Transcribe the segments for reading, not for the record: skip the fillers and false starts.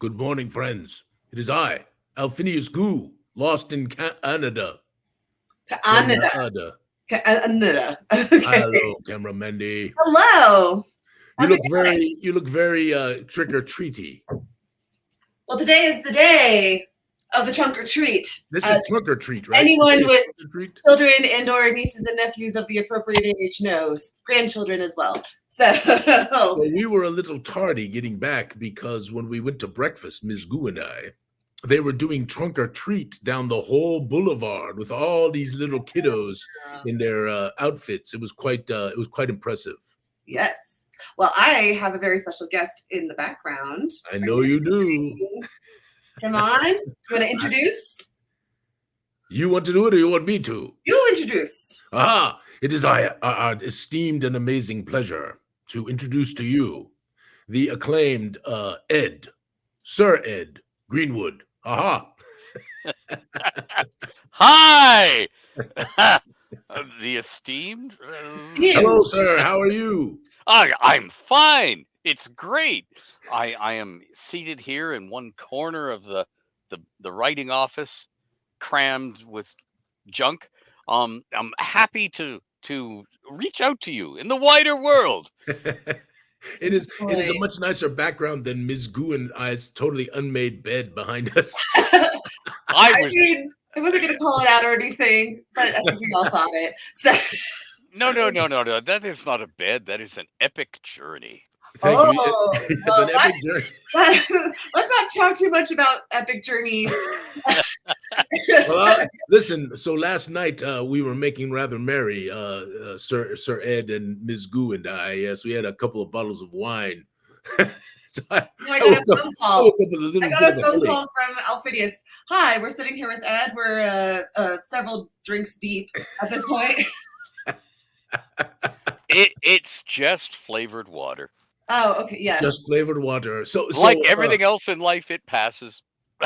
Good morning, friends. It is I, Alphinius Goo, lost in Canada. Canada. Canada. Okay. Hello, camera Mandy. Hello. You look very trick or treaty. Well, today is the day of the trunk or treat. This is trunk or treat, right? Anyone with children and/or nieces and nephews of the appropriate age knows. Grandchildren as well. So we were a little tardy getting back because when we went to breakfast, Ms. Goo and I, they were doing trunk or treat down the whole boulevard with all these little kiddos in their outfits. It was quite impressive. Yes. Well, I have a very special guest in the background. I know you do. Come on. You want to introduce? You want to do it or you want me to? You introduce. Ah, it is our esteemed and amazing pleasure to introduce to you the acclaimed Sir Ed Greenwood. Aha. Hi. The esteemed. Hello, sir. How are you? I'm fine. It's great. I am seated here in one corner of the writing office, crammed with junk. I'm happy to reach out to you in the wider world. It is a much nicer background than Ms. Goo and I's totally unmade bed behind us. I wasn't going to call it out or anything, but I think we all thought it. So. No. That is not a bed. That is an epic journey. Thank you. It's an epic journey. Let's not talk too much about epic journeys. Well, listen. So last night we were making rather merry, Sir Ed and Ms. Goo and I. Yes, we had a couple of bottles of wine. So I got a phone call. I got a phone call from Alphinius. Hi, we're sitting here with Ed. We're several drinks deep at this point. It's just flavored water. Oh, okay, yeah. Just flavored water. So like everything else in life, it passes.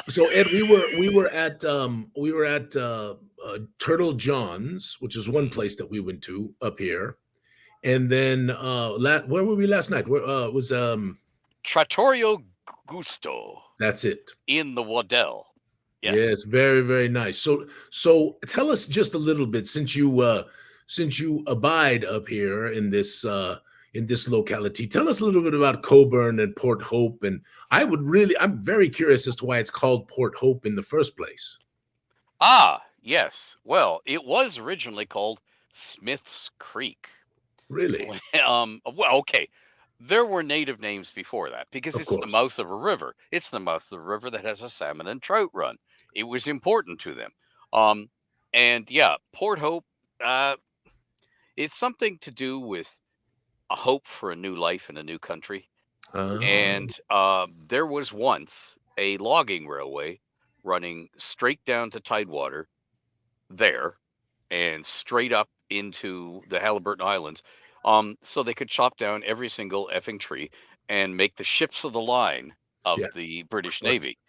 So Ed, we were at Turtle John's, which is one place that we went to up here, and then where were we last night? Where was Trattoria Gusto. That's it. In the Waddell. Yes, very, very nice. So tell us just a little bit, since you abide up here in this locality. Tell us a little bit about Coburn and Port Hope, and I'm very curious as to why it's called Port Hope in the first place. Ah, yes. Well, it was originally called Smith's Creek. Really? Well, okay. There were native names before that because it's the mouth of a river. It's the mouth of the river that has a salmon and trout run. It was important to them. And yeah, Port Hope, it's something to do with a hope for a new life in a new country. And there was once a logging railway running straight down to Tidewater there and straight up into the Haliburton Islands. So they could chop down every single effing tree and make the ships of the line of the British Navy.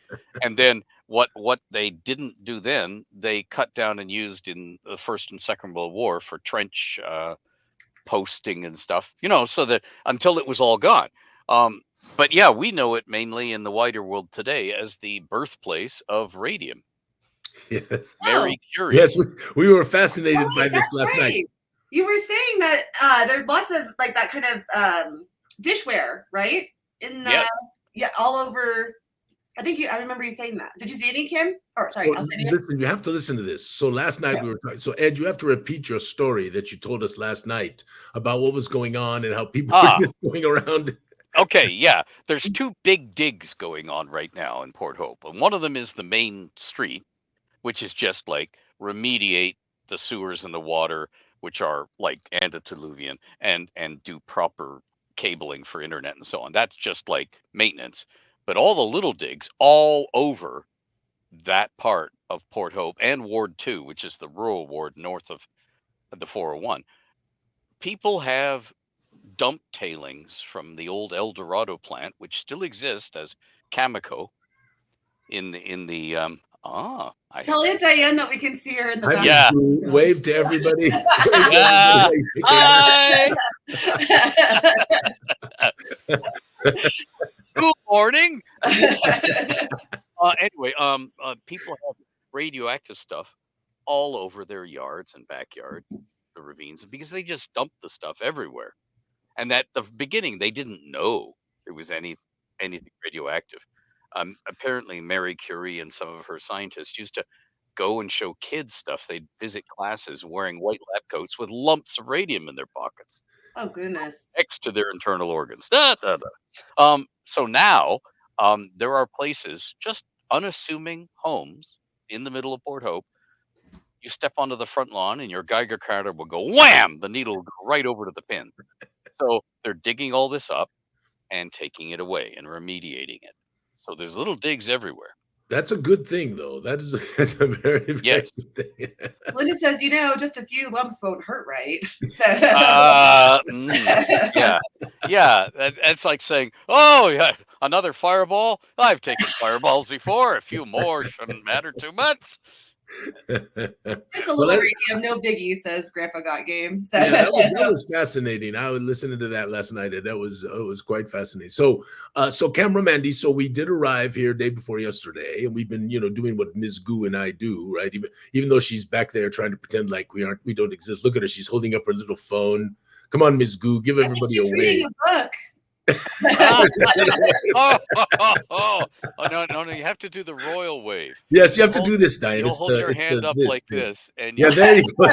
And then what they didn't do then, they cut down and used in the First and Second World War for trench posting and stuff, so that until it was all gone. But yeah, we know it mainly in the wider world today as the birthplace of radium. Yes. Mary Curie. Yes, we were fascinated by this last night. You were saying that there's lots of like that kind of dishware, right? All over. I remember you saying that. Did you see any, Kim? Or sorry, listen, you have to listen to this. So last night we were talking. So Ed, you have to repeat your story that you told us last night about what was going on and how people were just going around. Okay, yeah. There's two big digs going on right now in Port Hope, and one of them is the main street, which is just like remediate the sewers and the water, which are like antediluvian, and do proper cabling for internet and so on. That's just like maintenance. But all the little digs all over that part of Port Hope and Ward 2, which is the rural ward north of the 401, people have dumped tailings from the old El Dorado plant, which still exists as Cameco in the Tell Aunt Diane that we can see her in the back. Yeah. Wave to everybody. Hi. Good Morning. Anyway, people have radioactive stuff all over their yards and backyard, the ravines, because they just dump the stuff everywhere. And at the beginning, they didn't know there was anything radioactive. Apparently, Marie Curie and some of her scientists used to go and show kids stuff. They'd visit classes wearing white lab coats with lumps of radium in their pockets. Oh goodness! Next to their internal organs. So now there are places, just unassuming homes in the middle of Port Hope. You step onto the front lawn, and your Geiger counter will go wham. The needle will go right over to the pins. So they're digging all this up and taking it away and remediating it. So there's little digs everywhere. That's a good thing, though. That's a very, very yes. good thing. Linda says, just a few lumps won't hurt, right? So. Yeah. That's like saying, oh, yeah, another fireball. I've taken fireballs before. A few more shouldn't matter too much. Just a little radium, no biggie, says Grandpa Got Game. So. Yeah, that was fascinating. I was listening to that last night, and it was quite fascinating. So, Camera Mandy, so we did arrive here day before yesterday, and we've been, doing what Ms. Goo and I do, right? Even though she's back there trying to pretend like we don't exist. Look at her; she's holding up her little phone. Come on, Ms. Goo, give everybody a wave. Reading a book. No, you have to do the royal wave. Yes, you have to do this, Diane. You'll hold your hand up like this, and there you go.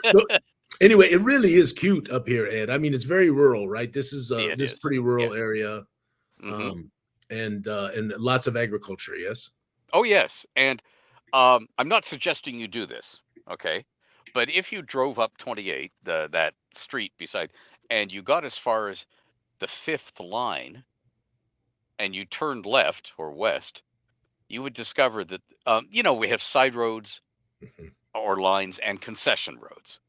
So, anyway, it really is cute up here, Ed. I mean, it's very rural, right? This is pretty rural area, and lots of agriculture. Yes. Oh yes, and I'm not suggesting you do this, okay? But if you drove up 28, that street beside, and you got as far as the 5th line, and you turned left or west, you would discover that we have side roads or lines and concession roads,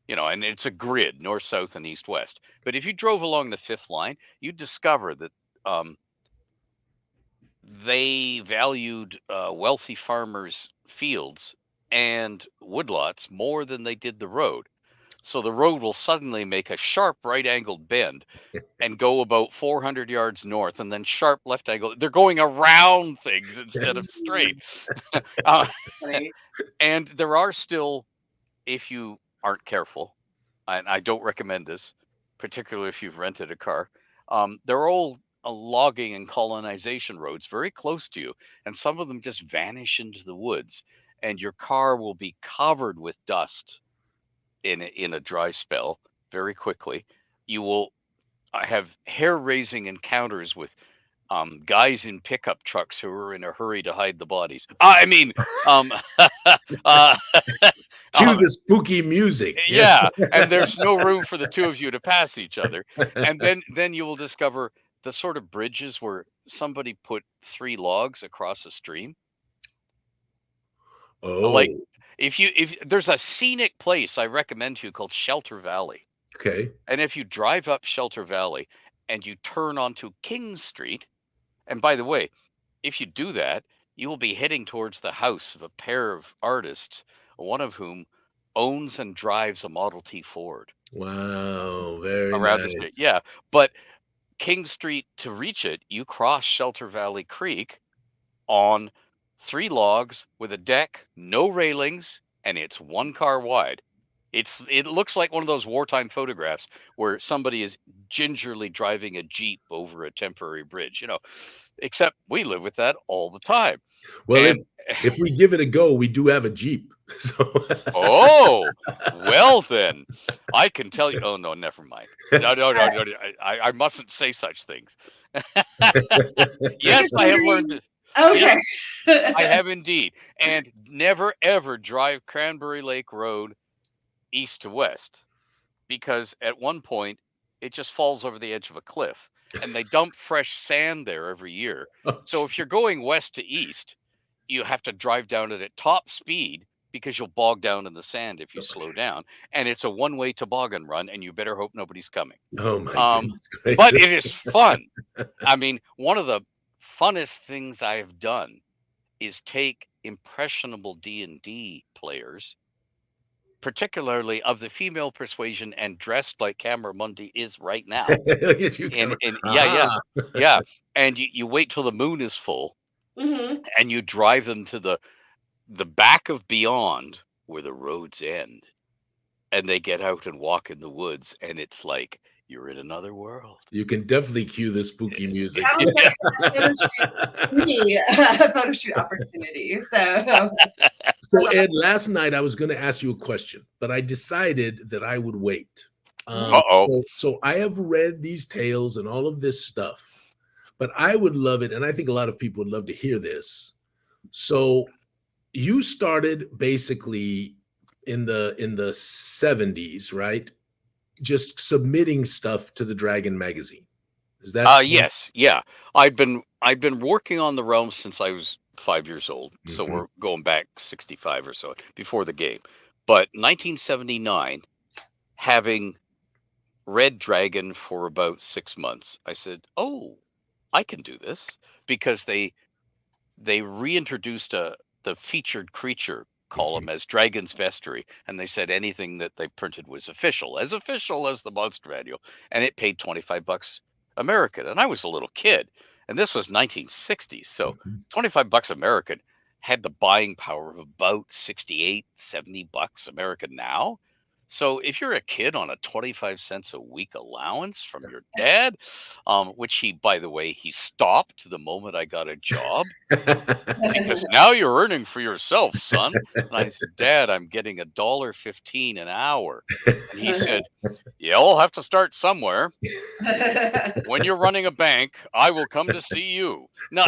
and it's a grid, north, south, and east, west. But if you drove along the 5th line, you'd discover that they valued wealthy farmers' fields and woodlots more than they did the road. So the road will suddenly make a sharp right-angled bend and go about 400 yards north, and then sharp left angle. They're going around things instead of straight. And there are still, if you aren't careful, and I don't recommend this, particularly if you've rented a car, there are old logging and colonization roads very close to you, and some of them just vanish into the woods. And your car will be covered with dust in a dry spell very quickly. You will have hair-raising encounters with guys in pickup trucks who are in a hurry to hide the bodies. Cue the spooky music. Yeah, and there's no room for the two of you to pass each other. And then you will discover the sort of bridges where somebody put 3 logs across a stream. Oh. Like if there's a scenic place I recommend to you called Shelter Valley. Okay. And if you drive up Shelter Valley and you turn onto King Street, and by the way, if you do that, you will be heading towards the house of a pair of artists, one of whom owns and drives a Model T Ford. Wow, very around nice. the street. Yeah, but King Street, to reach it, you cross Shelter Valley Creek on 3 logs with a deck, no railings, and it's 1 car wide. It looks like one of those wartime photographs where somebody is gingerly driving a Jeep over a temporary bridge, except we live with that all the time. Well, if we give it a go, we do have a Jeep. So. Oh, well then, I can tell you. Oh no, never mind. No. I mustn't say such things. Yes, I have learned this. Okay. Yes, I have indeed. And never ever drive Cranberry Lake Road east to west, because at one point it just falls over the edge of a cliff, and they dump fresh sand there every year. So if you're going west to east, you have to drive down it at top speed because you'll bog down in the sand if you slow down. And it's a one-way toboggan run, and you better hope nobody's coming. Oh my goodness. But it is fun. I mean, one of the funnest things I have done is take impressionable D&D players particularly of the female persuasion and dressed like Cameron is right now. Yeah. And you wait till the moon is full, and you drive them to the back of beyond where the roads end, and they get out and walk in the woods, and it's like you're in another world. You can definitely cue the spooky music. That was like a photo shoot opportunity. So Ed, last night I was going to ask you a question, but I decided that I would wait. So I have read these tales and all of this stuff, but I would love it, and I think a lot of people would love to hear this. So you started basically in the 70s, right? Just submitting stuff to the Dragon magazine. Is that yes, yeah. I've been working on the realm since I was 5 years old. So we're going back 65 or so before the game. But 1979, having read Dragon for about 6 months, I said, "Oh, I can do this," because they reintroduced the featured creature column as Dragon's Vestry, and they said anything that they printed was official as the monster manual, and it paid $25 American. And I was a little kid, and this was 1960s, so $25 American had the buying power of about $68-70 American now. So if you're a kid on a 25 cents a week allowance from your dad, which he, by the way, he stopped the moment I got a job, because now you're earning for yourself, son. And I said, "Dad, I'm getting $1.15 an hour." And he said, "You'll have to start somewhere. When you're running a bank, I will come to see you." No,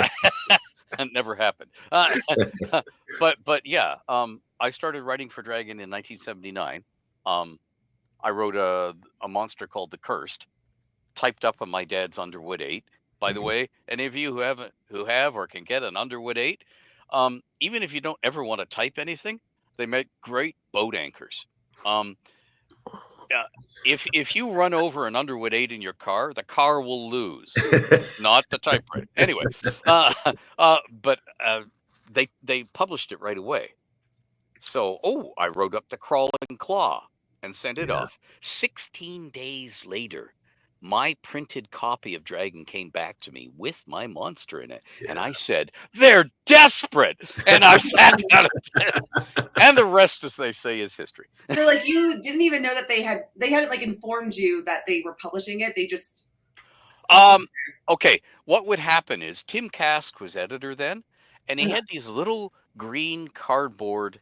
that never happened. But yeah, I started writing for Dragon in 1979. I wrote a monster called The Cursed, typed up on my dad's Underwood 8. By the way, any of you who have or can get an Underwood 8, even if you don't ever want to type anything, they make great boat anchors. If you run over an Underwood 8 in your car, the car will lose, not the typewriter. Anyway, but they published it right away. So, I wrote up The Crawling Claw and sent it off. 16 days later, my printed copy of Dragon came back to me with my monster in it. And I said, "They're desperate." And I sat down and the rest, as they say, is history. So like you didn't even know that they had like informed you that they were publishing it. They just okay. What would happen is Tim Kask was editor then, and he had these little green cardboard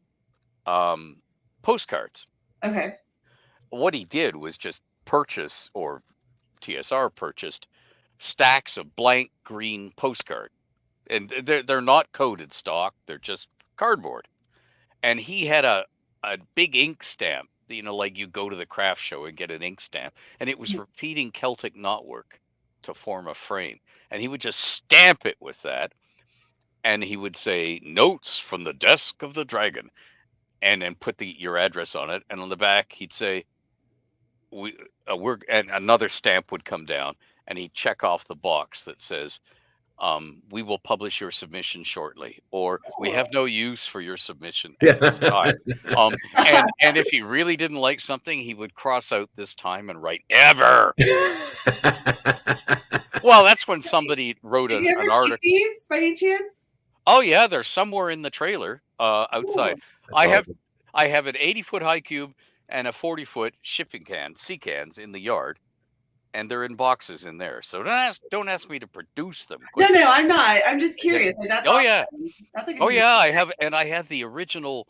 postcards. Okay. What he did was just purchase, or TSR purchased, stacks of blank green postcard, and they're not coded stock, they're just cardboard. And he had a big ink stamp, like you go to the craft show and get an ink stamp, and it was repeating Celtic knotwork to form a frame, and he would just stamp it with that, and he would say, "Notes from the desk of the Dragon," and then put your address on it, and on the back he'd say, and another stamp would come down, and he'd check off the box that says, "We will publish your submission shortly," or "We have no use for your submission at this time." And if he really didn't like something, he would cross out "this time" and write "ever." Well, that's when somebody wrote an article. Keep these by any chance? Oh yeah, they're somewhere in the trailer outside. I have an 80-foot high cube and a 40-foot shipping sea cans in the yard, and they're in boxes in there. So don't ask me to produce them. Quickly. No, I'm not. I'm just curious. Like, that's awesome. Yeah. That's like I have the original.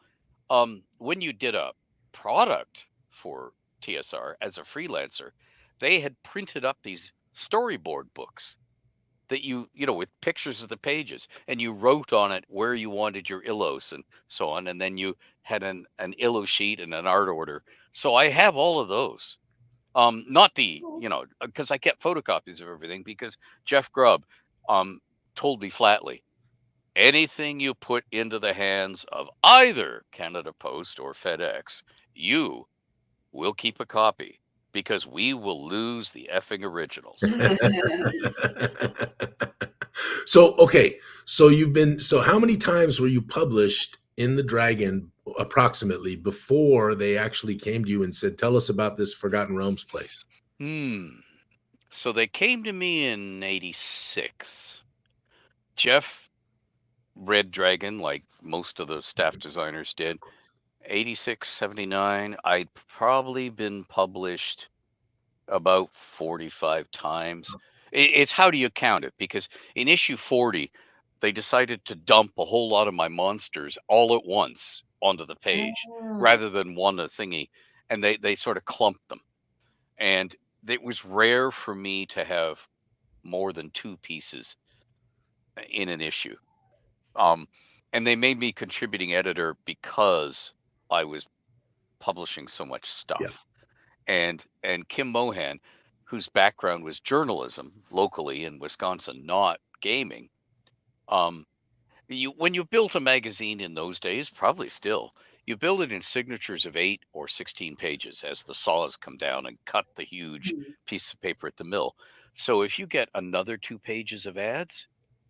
When you did a product for TSR as a freelancer, they had printed up these storyboard books that you with pictures of the pages, and you wrote on it where you wanted your illos and so on, and then you had an illo sheet and an art order. So I have all of those. Not the because I kept photocopies of everything, because Jeff Grubb told me flatly, anything you put into the hands of either Canada Post or FedEx, you will keep a copy, because we will lose the effing originals. So how many times were you published in the Dragon approximately before they actually came to you and said, "Tell us about this Forgotten Realms place"? So they came to me in '86. Jeff Red Dragon, like most of the staff designers did. 86, 79. I'd probably been published about 45 times. It's how do you count it? Because in issue 40, they decided to dump a whole lot of my monsters all at once onto the page rather than one a thingy. And they sort of clumped them. And it was rare for me to have more than 2 pieces in an issue. And they made me contributing editor because I was publishing so much stuff. And Kim Mohan, whose background was journalism locally in Wisconsin, not gaming. When you built a magazine in those days, probably still, you build it in signatures of 8 or 16 pages as the saws come down and cut the huge piece of paper at the mill. So if you get another 2 pages of ads,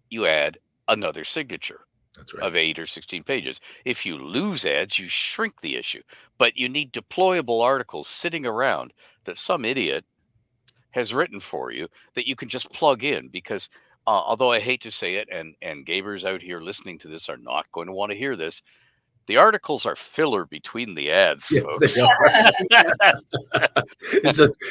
you add another signature. That's right. Of 8 or 16 pages. If you lose ads, you shrink the issue. But you need deployable articles sitting around that some idiot has written for you that you can just plug in. Because although I hate to say it, and gamers out here listening to this are not going to want to hear this, the articles are filler between the ads, yes, folks. They are.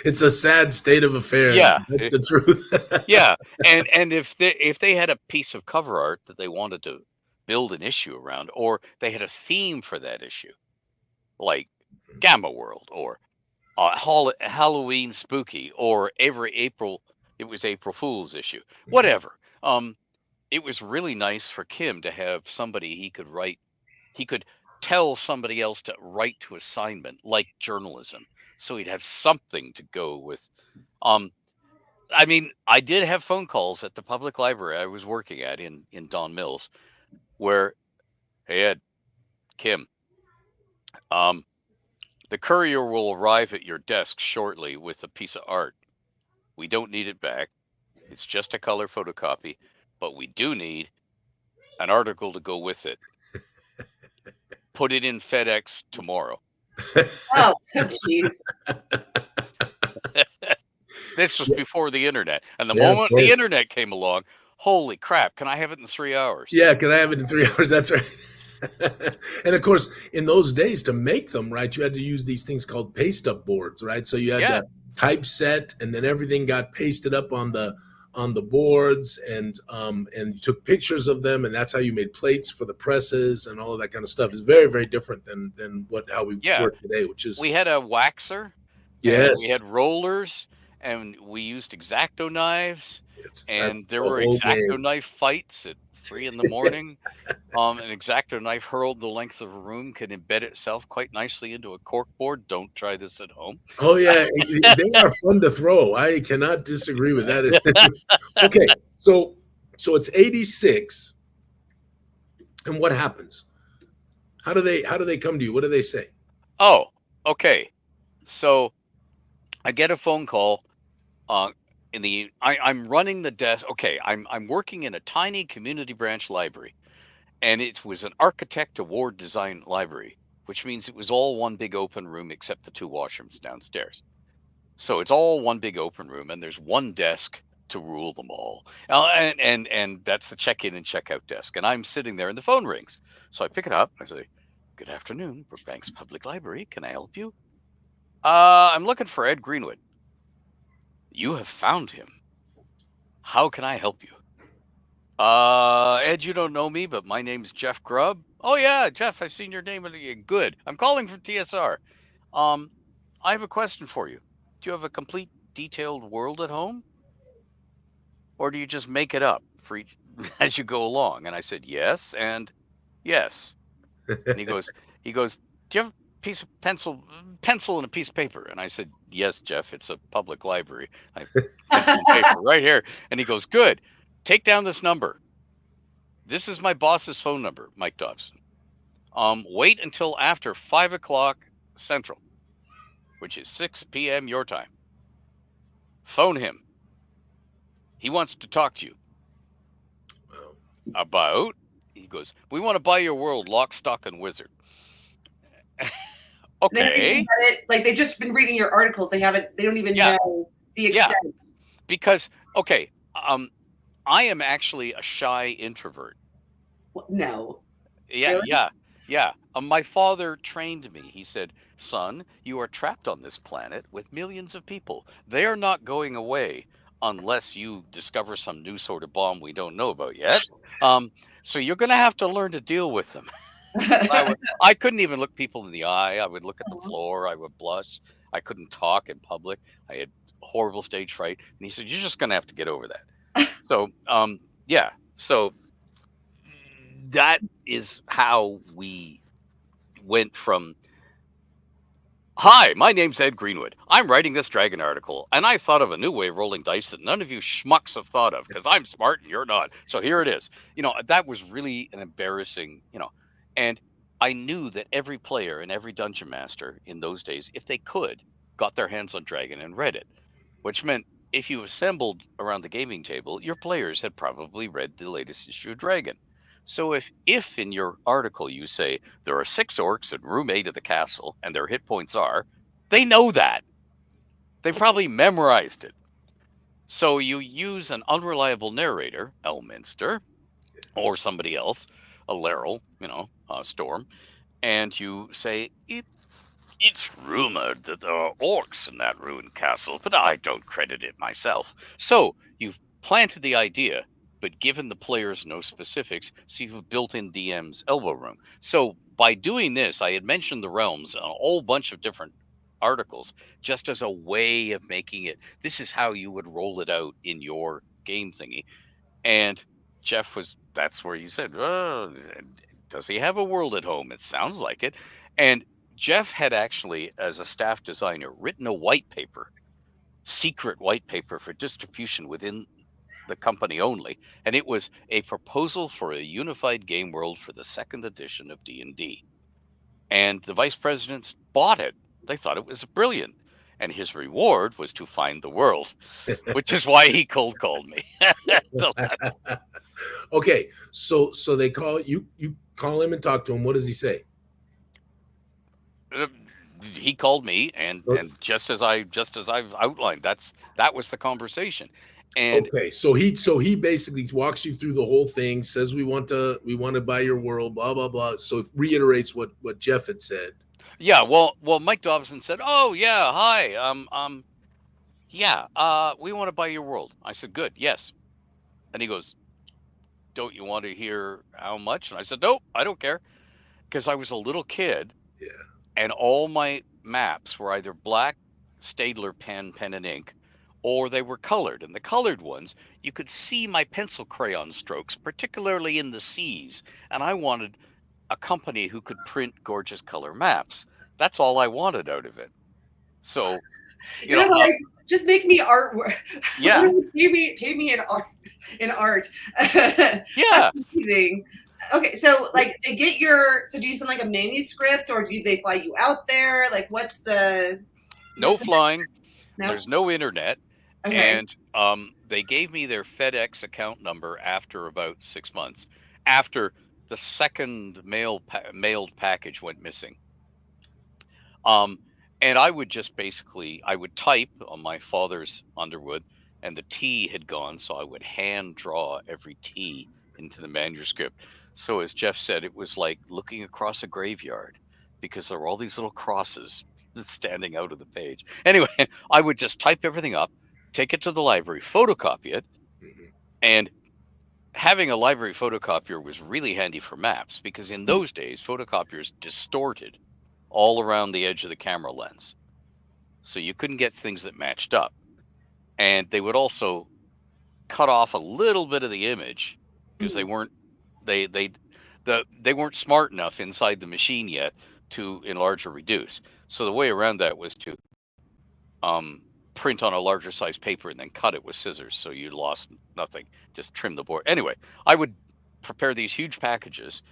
It's a sad state of affairs. Yeah, that's the truth. Yeah, and if they had a piece of cover art that they wanted to build an issue around, or they had a theme for that issue, like Gamma World or Halloween Spooky, or every April it was April Fool's issue, whatever. It was really nice for Kim to have somebody he could write. He could tell somebody else to write to assignment, like journalism, so he'd have something to go with. I mean, I did have phone calls at the public library I was working at in Don Mills, where, hey Ed, Kim, the courier will arrive at your desk shortly with a piece of art. We don't need it back. It's just a color photocopy, but we do need an article to go with it. Put it in FedEx tomorrow. Oh, jeez. This was before the internet. And the moment the internet came along, holy crap, can I have it in 3 hours? Yeah, can I have it in 3 hours? That's right. And of course, in those days, to make them, right, you had to use these things called paste up boards, right? So you had to typeset, and then everything got pasted up on the boards, and you took pictures of them, and that's how you made plates for the presses and all of that kind of stuff. It's very, very different than how we work today, which is, we had a waxer. Yes. We had rollers, and we used X-Acto knives, and there were X-Acto knife fights at 3 in the morning. An X-Acto knife hurled the length of a room can embed itself quite nicely into a cork board. Don't try this at home. Oh yeah, they are fun to throw. I cannot disagree with that. Okay, so it's 86, and what happens? How do they come to you? What do they say? Oh, okay. So I get a phone call. I'm running the desk. Okay, I'm working in a tiny community branch library, and it was an architect award design library, which means it was all one big open room except the 2 washrooms downstairs. So it's all one big open room, and there's one desk to rule them all. And that's the check-in and check-out desk. And I'm sitting there, and the phone rings. So I pick it up. I say, "Good afternoon, Brookbanks Public Library. Can I help you?" I'm looking for Ed Greenwood. "You have found him. How can I help you?" "Ed, you don't know me, but my name's Jeff Grubb." "Oh yeah, Jeff, I've seen your name. Good. I'm calling from TSR. I have a question for you. Do you have a complete detailed world at home? Or do you just make it up for each as you go along?" And I said, "Yes, and yes." And he goes, "Do you have a piece of pencil and a piece of paper?" And I said, "Yes, Jeff, it's a public library. I have pencil and paper right here." And he goes, "Good. Take down this number. This is my boss's phone number, Mike Dobson. Wait until after 5 o'clock Central, which is 6 p.m. your time. Phone him. He wants to talk to you." About? He goes, "We want to buy your world, lock, stock, and wizard." Okay. They haven't even read it. Like they've just been reading your articles. They don't even know the extent. Yeah. Because I am actually a shy introvert. No. Yeah, Really? yeah. My father trained me. He said, "Son, you are trapped on this planet with millions of people. They are not going away unless you discover some new sort of bomb we don't know about yet. So you're going to have to learn to deal with them." I couldn't even look people in the eye. I would look at the floor. I would blush. I couldn't talk in public. I had horrible stage fright. And he said, "You're just going to have to get over that." So, yeah. So that is how we went from, "Hi, my name's Ed Greenwood. I'm writing this dragon article, and I thought of a new way of rolling dice that none of you schmucks have thought of because I'm smart and you're not. So here it is." That was really an embarrassing, and I knew that every player and every dungeon master in those days, if they could, got their hands on Dragon and read it, which meant if you assembled around the gaming table, your players had probably read the latest issue of Dragon. So if in your article you say there are 6 orcs in room 8 of the castle and their hit points are, they know that. They probably memorized it. So you use an unreliable narrator, Elminster, or somebody else, a Laryl, Storm, and you say, It's rumored that there are orcs in that ruined castle, but I don't credit it myself." So you've planted the idea, but given the players no specifics, so you've built in DM's elbow room. So by doing this, I had mentioned the realms on a whole bunch of different articles, just as a way of making it, this is how you would roll it out in your game thingy. And that's where he said, "Oh, does he have a world at home? It sounds like it." And Jeff had actually, as a staff designer, written a white paper, secret white paper for distribution within the company only, and it was a proposal for a unified game world for the 2nd edition of D&D. And the vice presidents bought it. They thought it was brilliant, and his reward was to find the world, which is why he cold called me. Okay, so they call you call him and talk to him. What does he say? He called me, and just as I've outlined, that was the conversation. And okay, so he basically walks you through the whole thing, says we want to buy your world, blah blah blah. So it reiterates what Jeff had said. Yeah, well, Mike Dobson said, "Oh yeah, hi, we want to buy your world." I said, "Good, yes." And he goes, "Don't you want to hear how much?" And I said, "Nope, I don't care," because I was a little kid. Yeah. And all my maps were either black Staedtler pen and ink, or they were colored. And the colored ones, you could see my pencil crayon strokes, particularly in the seas. And I wanted a company who could print gorgeous color maps. That's all I wanted out of it. So, you're like, just make me artwork. Yeah. pay me in art. Yeah. That's amazing. Okay, so like they get so do you send like a manuscript, or do they fly you out there? Like what's the No flying. No? There's no internet. Okay. And they gave me their FedEx account number after about 6 months, after the second mailed package went missing. And I would just I would type on my father's Underwood, and the T had gone, so I would hand draw every T into the manuscript. So as Jeff said, it was like looking across a graveyard, because there were all these little crosses standing out of the page. Anyway, I would just type everything up, take it to the library, photocopy it, and having a library photocopier was really handy for maps, because in those days, photocopiers distorted all around the edge of the camera lens. So you couldn't get things that matched up. And they would also cut off a little bit of the image, because they weren't smart enough inside the machine yet to enlarge or reduce. So the way around that was to print on a larger size paper and then cut it with scissors, so you lost nothing, just trim the board. Anyway, I would prepare these huge packages,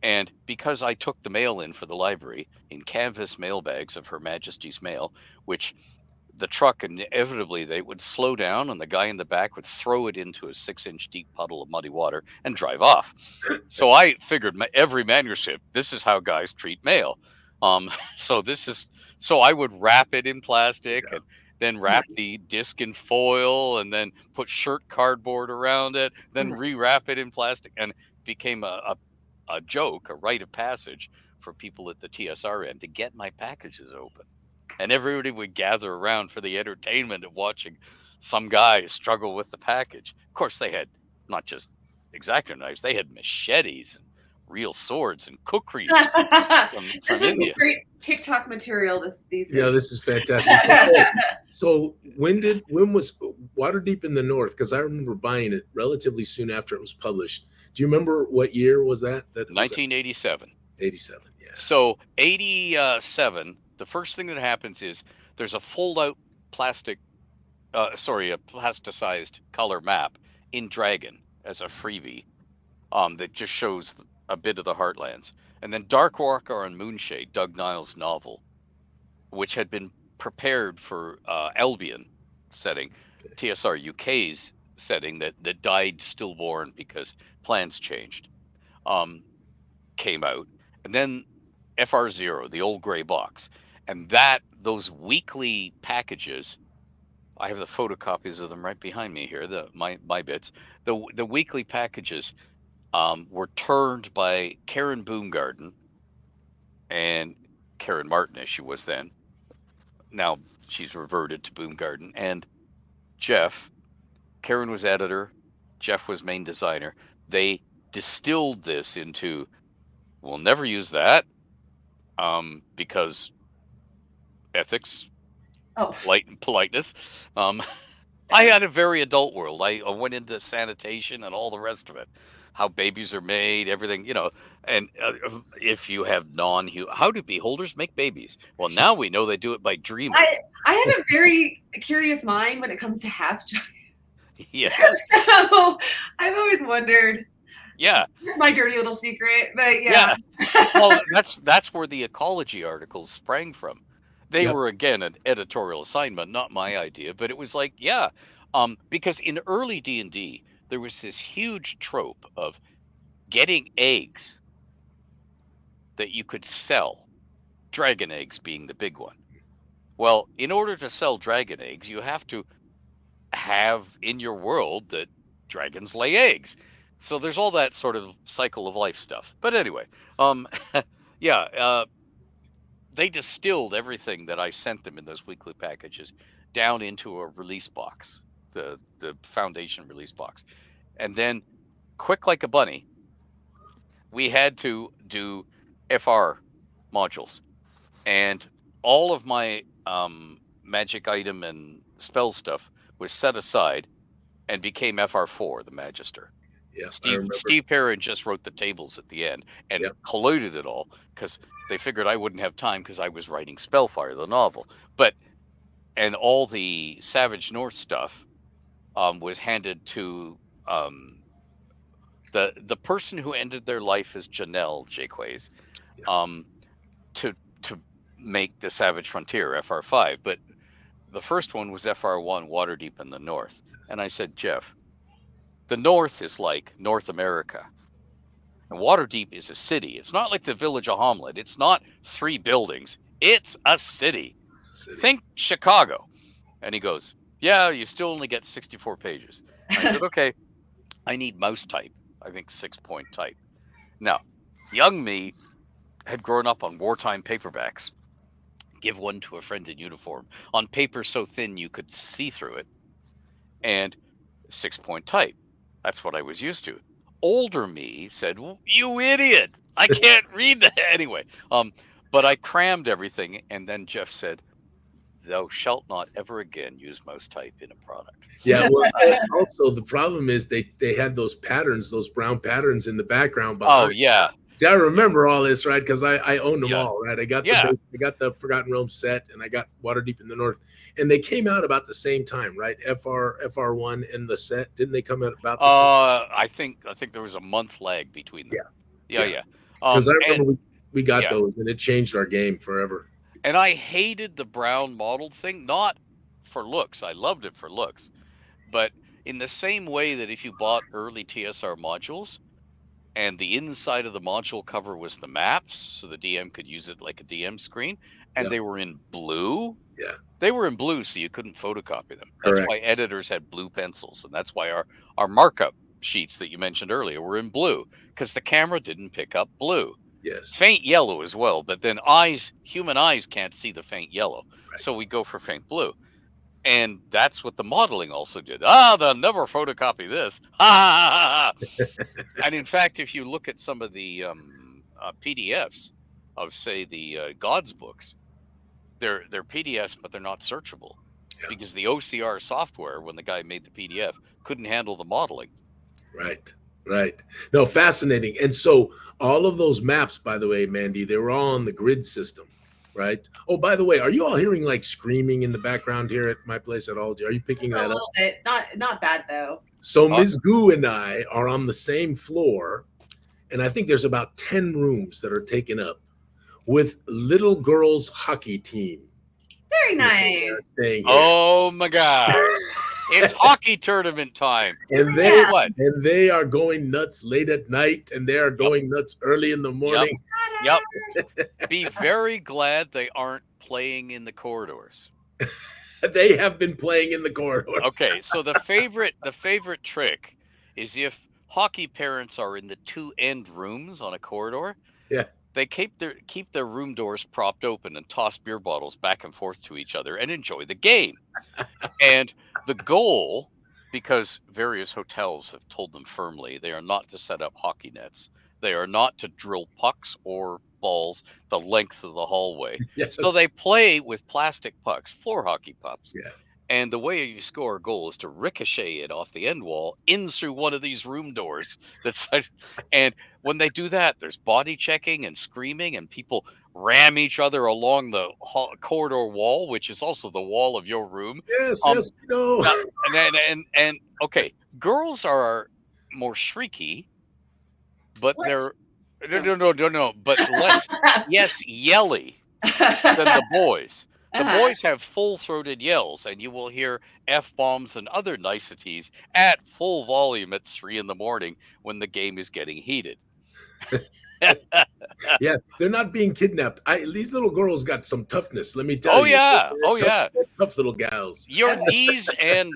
and because I took the mail in for the library in canvas mail bags of Her Majesty's mail, which the truck inevitably, they would slow down and the guy in the back would throw it into a 6-inch deep puddle of muddy water and drive off. So I figured every manuscript, this is how guys treat mail. So I would wrap it in plastic and then wrap the disc in foil and then put shirt cardboard around it, then rewrap it in plastic, and it became a joke, a rite of passage for people at the TSR end to get my packages open. And everybody would gather around for the entertainment of watching some guy struggle with the package. Of course, they had not just X-Acto knives, they had machetes and real swords and kukris This would be great TikTok material. These days. Yeah, this is fantastic. So when was Waterdeep in the North? Because I remember buying it relatively soon after it was published. Do you remember what year was that? 1987. 87, yeah. So 87, the first thing that happens is there's a fold-out a plasticized color map in Dragon as a freebie that just shows a bit of the Heartlands. And then Darkwalker on Moonshade, Doug Niles' novel, which had been prepared for Albion setting, TSR UK's setting that died stillborn because plans changed, came out. And then FR0, the old gray box. And those weekly packages, I have the photocopies of them right behind me here, my bits. The weekly packages were turned by Karen Boomgarden and Karen Martin, as she was then. Now she's reverted to Boomgarden. And Jeff. Karen was editor. Jeff was main designer. They distilled this into, we'll never use that because ethics, politeness. I had a very adult world. I went into sanitation and all the rest of it. How babies are made, everything, and if you have how do beholders make babies? Well, now we know they do it by dreaming. I have a very curious mind when it comes to half giants. Yeah. So I've always wondered. Yeah. It's my dirty little secret, but yeah. Well, that's where the ecology articles sprang from. They were, again, an editorial assignment, not my idea, but it was like, because in early D&D, there was this huge trope of getting eggs that you could sell, dragon eggs being the big one. Well, in order to sell dragon eggs, you have to have in your world that dragons lay eggs. So there's all that sort of cycle of life stuff. But anyway, they distilled everything that I sent them in those weekly packages down into a release box, the Foundation release box. And then, quick like a bunny, we had to do FR modules. And all of my magic item and spell stuff was set aside and became FR4, the Magister. Yeah, Steve Perrin just wrote the tables at the end and colluded it all because they figured I wouldn't have time because I was writing Spellfire, the novel. And all the Savage North stuff was handed to the person who ended their life as Janelle Jaquays to make the Savage Frontier, FR5. But the first one was FR1, Waterdeep in the North. And I said, Jeff, the North is like North America. And Waterdeep is a city. It's not like the Village of Hamlet. It's not 3 buildings. It's a city. Think Chicago. And he goes, yeah, you still only get 64 pages. And I said, okay, I need mouse type. I think 6-point type. Now, young me had grown up on wartime paperbacks. Give one to a friend in uniform. On paper so thin you could see through it. And 6-point type. That's what I was used to. Older me said, well, you idiot. I can't read that. Anyway, but I crammed everything. And then Jeff said, thou shalt not ever again use mouse type in a product. Yeah, well, also the problem is they had those patterns, those brown patterns in the background behind. Oh, yeah. See, I remember all this, right? Because I owned them all, right? I got the Forgotten Realms set, and I got Waterdeep in the North, and they came out about the same time, right? FR1 and the set, didn't they come out about the same? I think there was a month lag between them. Yeah. Because I remember we got those, and it changed our game forever. And I hated the brown model thing, not for looks. I loved it for looks, but in the same way that if you bought early TSR modules and the inside of the module cover was the maps, so the DM could use it like a DM screen, and they were in blue. Yeah. They were in blue, so you couldn't photocopy them. Correct. That's why editors had blue pencils, and that's why our markup sheets that you mentioned earlier were in blue, because the camera didn't pick up blue. Yes. Faint yellow as well, but then human eyes can't see the faint yellow, so we go for faint blue. And that's what the modeling also did. They'll never photocopy this. And in fact, if you look at some of the PDFs of, say, the Gods books, they're PDFs, but they're not searchable because the OCR software, when the guy made the PDF, couldn't handle the modeling. Right. No, fascinating. And so all of those maps, by the way, Mandy, they were all on the grid system. Right. Oh, by the way, are you all hearing like screaming in the background here at my place at all? Are you picking that up? A little bit. Not bad though. So Ms. Goo and I are on the same floor, and I think there's about 10 rooms that are taken up with little girls' hockey team. Very nice. Oh my God. It's hockey tournament time. And they are going nuts late at night, and they are going nuts early in the morning. Yep. Be very glad they aren't playing in the corridors. They have been playing in the corridors. Okay, so the favorite trick is if hockey parents are in the two end rooms on a corridor. Yeah. They keep their room doors propped open and toss beer bottles back and forth to each other and enjoy the game. And the goal, because various hotels have told them firmly, they are not to set up hockey nets. They are not to drill pucks or balls the length of the hallway. Yes. So they play with plastic pucks, floor hockey pucks. Yeah. And the way you score a goal is to ricochet it off the end wall in through one of these room doors. And when they do that, there's body checking and screaming, and people ram each other along the corridor wall, which is also the wall of your room. Yes, no. And okay, girls are more shrieky, but they're no, but less yelly than the boys. The boys have full-throated yells, and you will hear F-bombs and other niceties at full volume at 3 a.m. when the game is getting heated. Yeah, they're not being kidnapped. These little girls got some toughness, let me tell you. Yeah. Tough little gals. Your knees and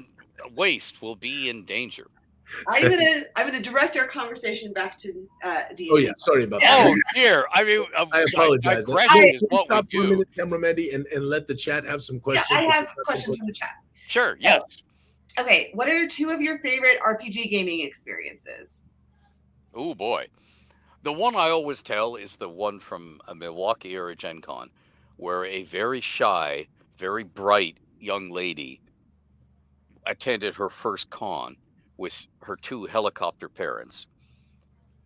waist will be in danger. I'm gonna direct our conversation back to D. Oh yeah, sorry about that. Oh dear, I mean, I apologize. Stop for a minute, Camera Mandy, and let the chat have some questions. Yeah, I have questions from the chat. Sure, yes. Okay, what are two of your favorite RPG gaming experiences? Oh boy, the one I always tell is the one from a Milwaukee era Gen Con, where a very shy, very bright young lady attended her first con with her two helicopter parents,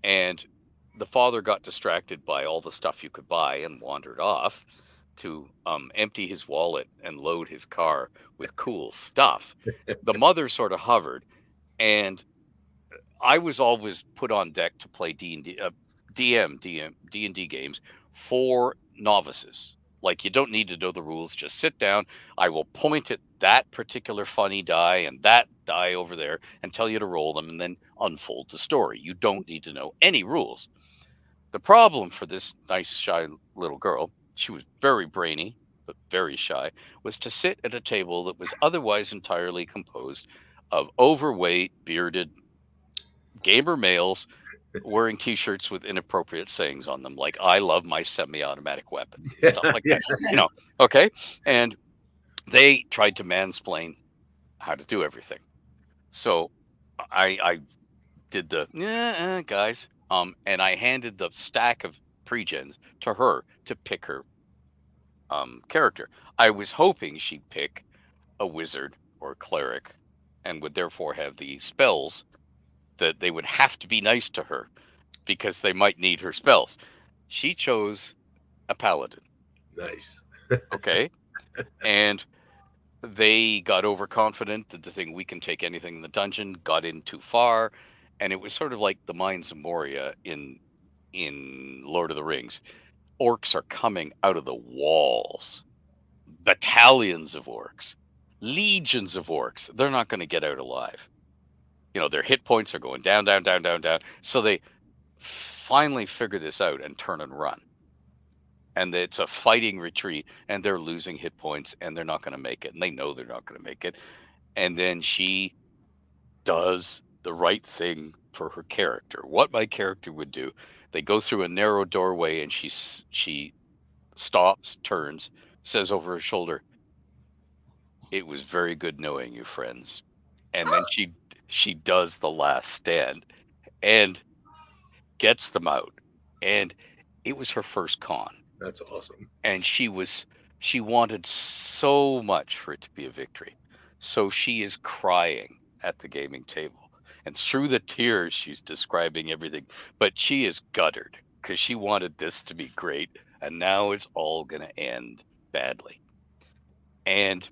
and the father got distracted by all the stuff you could buy and wandered off to empty his wallet and load his car with cool stuff. The mother sort of hovered, and I was always put on deck to play D&D games for novices. Like, you don't need to know the rules. Just sit down. I will point at that particular funny die and that die over there and tell you to roll them and then unfold the story. You don't need to know any rules. The problem for this nice, shy little girl, she was very brainy, but very shy, was to sit at a table that was otherwise entirely composed of overweight, bearded gamer males wearing T-shirts with inappropriate sayings on them, like "I love my semi-automatic weapons," and stuff like that. You know, okay. And they tried to mansplain how to do everything. So I did the guys, and I handed the stack of pre-gens to her to pick her character. I was hoping she'd pick a wizard or a cleric, and would therefore have the spells that they would have to be nice to her because they might need her spells. She chose a paladin. Nice. Okay. And they got overconfident that the thing, we can take anything in the dungeon, got in too far. And it was sort of like the Mines of Moria in Lord of the Rings. Orcs are coming out of the walls. Battalions of orcs. Legions of orcs. They're not going to get out alive. You know, their hit points are going down, down, down, down, down. So they finally figure this out and turn and run. And it's a fighting retreat, and they're losing hit points, and they're not going to make it, and they know they're not going to make it. And then she does the right thing for her character. What my character would do. They go through a narrow doorway, and she stops, turns, says over her shoulder, "It was very good knowing you, friends." And then she does the last stand and gets them out. And it was her first con. That's awesome. And she wanted so much for it to be a victory. So she is crying at the gaming table. And through the tears, she's describing everything. But she is guttered because she wanted this to be great. And now it's all going to end badly. And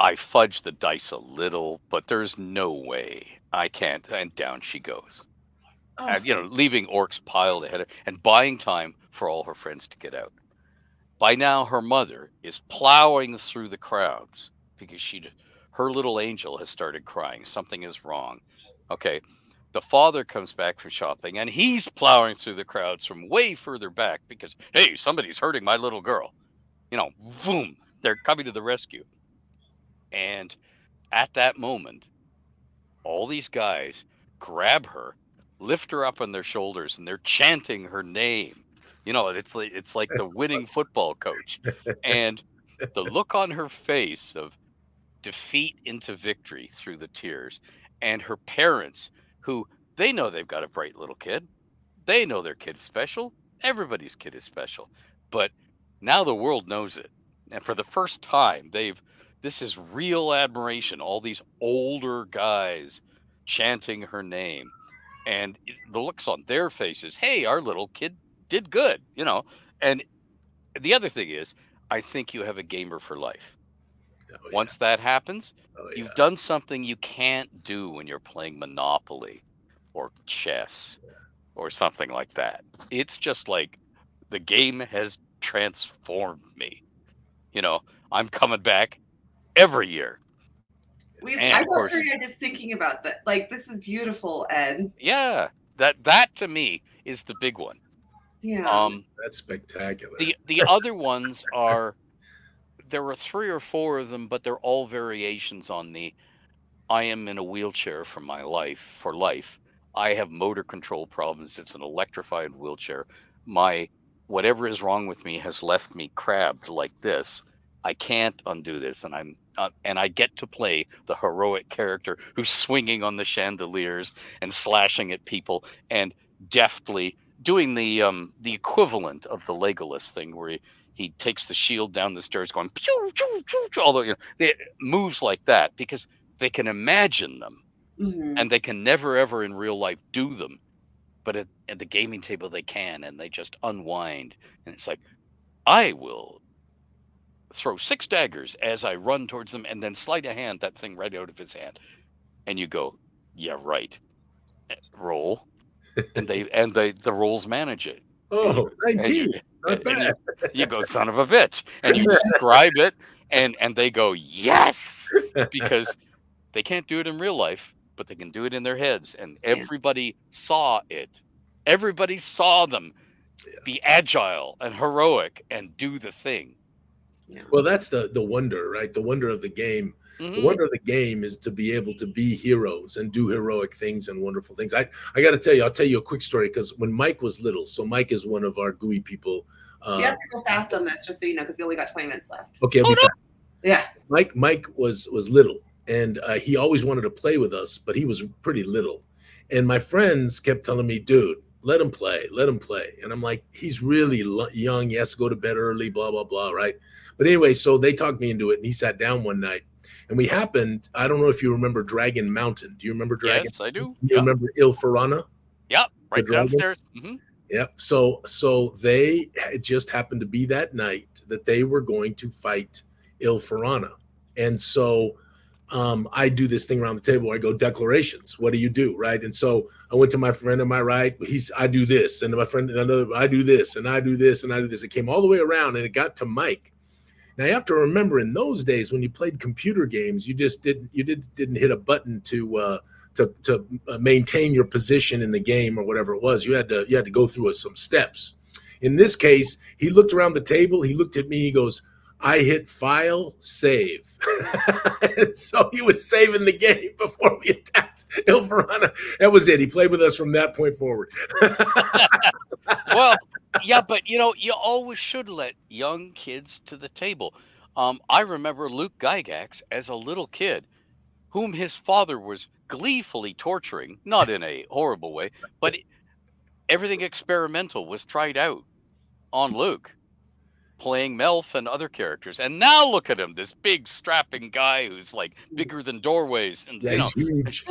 I fudged the dice a little, but there's no way I can't. And down she goes. Leaving orcs piled ahead and buying time for all her friends to get out. By now, her mother is plowing through the crowds because her little angel has started crying. Something is wrong. Okay. The father comes back from shopping, and he's plowing through the crowds from way further back because, hey, somebody's hurting my little girl. Boom, they're coming to the rescue. And at that moment, all these guys grab her, lift her up on their shoulders, and they're chanting her name. It's like the winning football coach. And the look on her face of defeat into victory through the tears, and her parents, who they know they've got a bright little kid. They know their kid is special. Everybody's kid is special. But now the world knows it. And for the first time, this is real admiration. All these older guys chanting her name. And the looks on their faces, hey, our little kid did good, And the other thing is, I think you have a gamer for life. Once that happens, you've done something you can't do when you're playing Monopoly or chess or something like that. It's just like the game has transformed me. I'm coming back every year. I got started just thinking about that. Like, this is beautiful, Ed. Yeah, that to me is the big one. Yeah, that's spectacular. The other ones are, there were 3 or 4 of them, but they're all variations on the I am in a wheelchair for life. I have motor control problems. It's an electrified wheelchair. Whatever is wrong with me has left me crabbed like this. I can't undo this, and and I get to play the heroic character who's swinging on the chandeliers and slashing at people and deftly doing the equivalent of the Legolas thing, where he takes the shield down the stairs, going pew, pew, pew, pew, although they moves like that because they can imagine them, and they can never ever in real life do them, but at the gaming table they can, and they just unwind, and it's like, I will throw 6 daggers as I run towards them, and then sleight of hand that thing right out of his hand, and you go, yeah, right, roll, and the rolls manage it. Oh, 19. Not bad. You go, son of a bitch, and you describe it, and they go, yes, because they can't do it in real life, but they can do it in their heads, and everybody saw it. Everybody saw them be agile and heroic and do the thing. Yeah. Well, that's the wonder, right? The wonder of the game. The wonder of the game is to be able to be heroes and do heroic things and wonderful things. I got to tell you, I'll tell you a quick story, because when Mike was little, so Mike is one of our Gooey people. You have to go fast on this, just so you know, because we only got 20 minutes left. Okay, I'll be fast. Yeah. Mike was little, and he always wanted to play with us, but he was pretty little. And my friends kept telling me, dude, let him play. And I'm like, he's really young. He has to go to bed early, blah, blah, blah, right? But anyway, so they talked me into it, and he sat down one night. And I don't know if you remember Dragon Mountain. Do you remember Dragon? Yes, I do. You remember Il Farana? Yep, right downstairs. Yep. So they just happened to be that night that they were going to fight Il Farana. And so I do this thing around the table where I go, declarations. What do you do? Right. And so I went to my friend on my right. I do this. And my friend, another, I do this, and I do this, and I do this. It came all the way around, and it got to Mike. Now you have to remember, in those days when you played computer games, you just didn't hit a button to maintain your position in the game or whatever it was. You had to go through some steps. In this case, he looked around the table. He looked at me. He goes, "I hit file, save." And so he was saving the game before we attacked Il Verana. That was it. He played with us from that point forward. Well, yeah, but you always should let young kids to the table. I remember Luke Gygax as a little kid, whom his father was gleefully torturing, not in a horrible way, but everything experimental was tried out on Luke, playing Melf and other characters. And now look at him, this big strapping guy who's like bigger than doorways. And he's huge.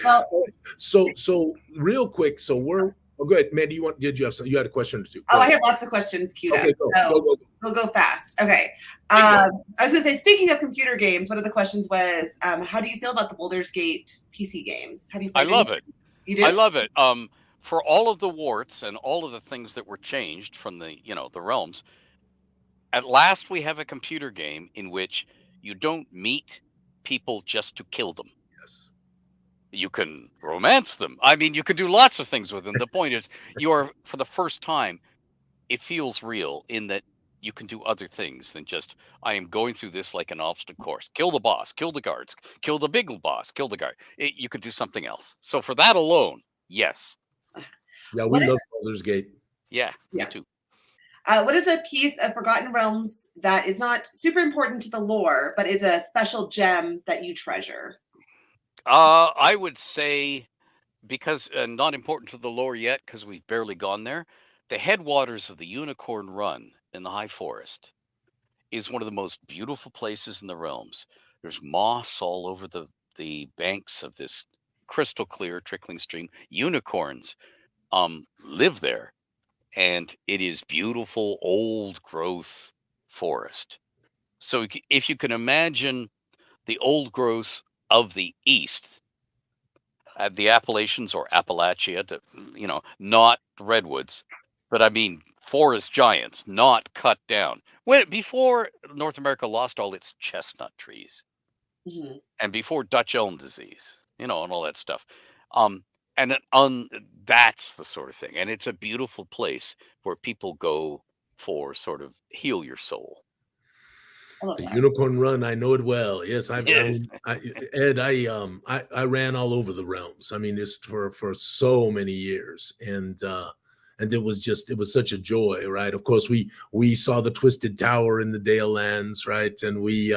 Well, so real quick, so we're go ahead, man. You had a question or two? Go ahead. I have lots of questions queued up. Go. We'll go fast. Okay. I was gonna say, speaking of computer games, one of the questions was, how do you feel about the Baldur's Gate PC games? Have you played? I love it. You do? I love it. For all of the warts and all of the things that were changed from the realms, at last we have a computer game in which you don't meet people just to kill them. Yes. You can romance them. I mean, you can do lots of things with them. The point is, for the first time, it feels real in that you can do other things than just, I am going through this like an obstacle course. Kill the boss, kill the guards, kill the big boss, kill the guard. You could do something else. So for that alone, yes. Yeah, we love Baldur's Gate. Yeah, me too. What is a piece of Forgotten Realms that is not super important to the lore, but is a special gem that you treasure? I would say, because not important to the lore yet, because we've barely gone there, the headwaters of the Unicorn Run in the High Forest is one of the most beautiful places in the realms. There's moss all over the banks of this crystal clear trickling stream. Unicorns live there, and it is beautiful old growth forest. So if you can imagine the old growth of the east, the Appalachians or Appalachia, not redwoods, but I mean forest giants, not cut down. Before North America lost all its chestnut trees, and before Dutch elm disease, and all that stuff. That's the sort of thing. And it's a beautiful place where people go for sort of heal your soul. The Unicorn Run, I know it well. Yes, I ran all over the realms. I mean, it's for so many years, and it was such a joy, right? Of course, we saw the Twisted Tower in the Dale Lands, right? And we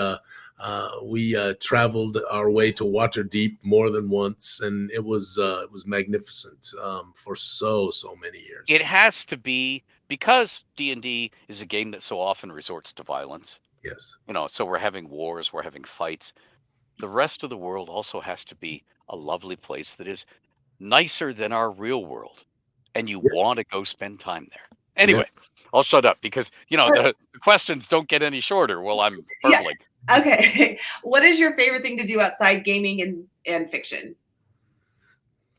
traveled our way to Waterdeep more than once, and it was magnificent for so many years. It has to be, because D&D is a game that so often resorts to violence. Yes. So we're having wars, we're having fights. The rest of the world also has to be a lovely place that is nicer than our real world, and you want to go spend time there. Anyway, I'll shut up because the questions don't get any shorter while I'm burbling. Yeah. Okay. What is your favorite thing to do outside gaming and fiction?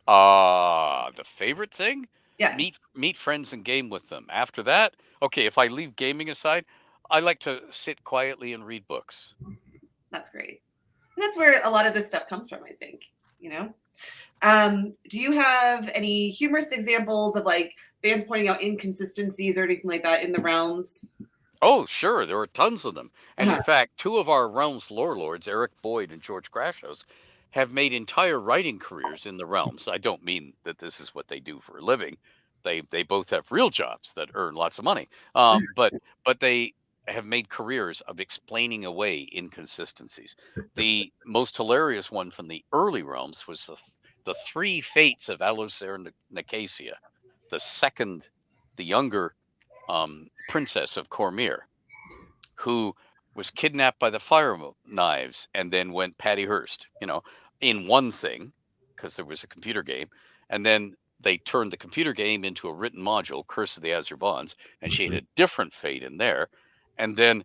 The favorite thing? Yeah. Meet friends and game with them. After that, okay, if I leave gaming aside, I like to sit quietly and read books. That's great. And that's where a lot of this stuff comes from, I think. Do you have any humorous examples of like fans pointing out inconsistencies or anything like that in the realms? Oh, sure. There are tons of them. And in fact, two of our realms lore lords, Eric Boyd and George Grashos, have made entire writing careers in the realms. I don't mean that this is what they do for a living. They both have real jobs that earn lots of money. But they have made careers of explaining away inconsistencies. The most hilarious one from the early realms was the three fates of Allosair Nicasia, the younger princess of Cormyr, who was kidnapped by the fire knives and then went Patty Hearst, in one thing, because there was a computer game, and then they turned the computer game into a written module, Curse of the Azure Bonds, and she had a different fate in there. And then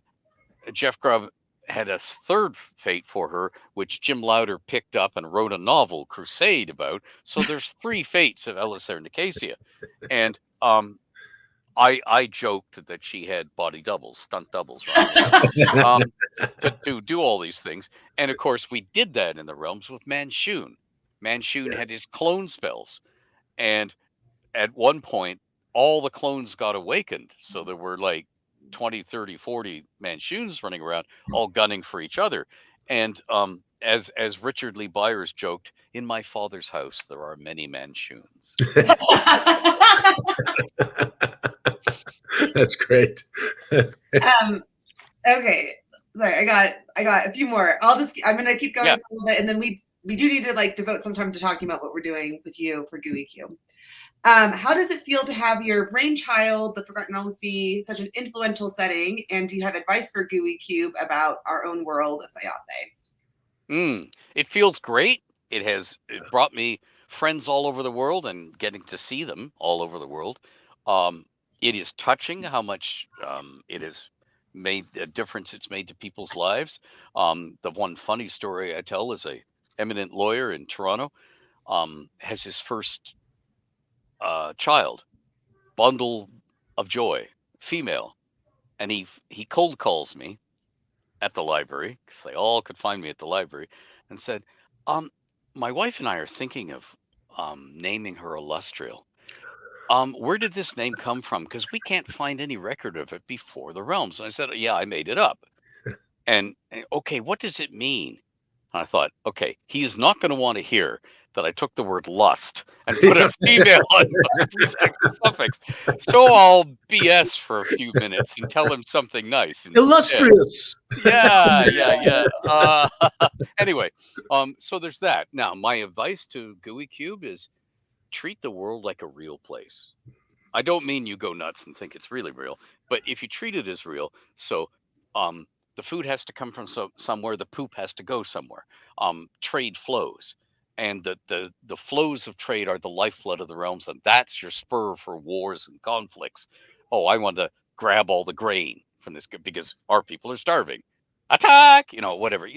Jeff Grubb had a third fate for her, which Jim Lauder picked up and wrote a novel, Crusade, about. So there's three fates of Allosair Nicasia. And I joked that she had body doubles, stunt doubles, right? to do all these things. And of course, we did that in the realms with Manchun. Manchun had his clone spells. And at one point, all the clones got awakened. So there were like 20, 30, 40 Manchuns running around, all gunning for each other. And as Richard Lee Byers joked, in my father's house, there are many Manchuns. That's great. Okay. Sorry, I got a few more. I'm gonna keep going for a little bit, and then we do need to like devote some time to talking about what we're doing with you for Gooey Cube. How does it feel to have your brainchild, the Forgotten Realms, be such an influential setting? And do you have advice for Gooey Cube about our own world of Zyathé? It feels great. It brought me friends all over the world and getting to see them all over the world. It is touching how much it has made a difference it's made to people's lives. The one funny story I tell is a eminent lawyer in Toronto has his first child, bundle of joy, female, and he cold calls me at the library, because they all could find me at the library, and said, my wife and I are thinking of naming her Illustrial. Where did this name come from? Because we can't find any record of it before the realms. And I said, yeah, I made it up. and okay, what does it mean? And I thought, okay, he is not going to want to hear that I took the word lust and put a female on the prefix and suffix. So I'll BS for a few minutes and tell him something nice. Illustrious. Yeah. Anyway, so there's that. Now, my advice to Gooey Cube is treat the world like a real place. I don't mean you go nuts and think it's really real, but if you treat it as real, so the food has to come from somewhere, the poop has to go somewhere. Trade flows. And the flows of trade are the lifeblood of the realms, and that's your spur for wars and conflicts. Oh, I want to grab all the grain from this because our people are starving. Attack, whatever,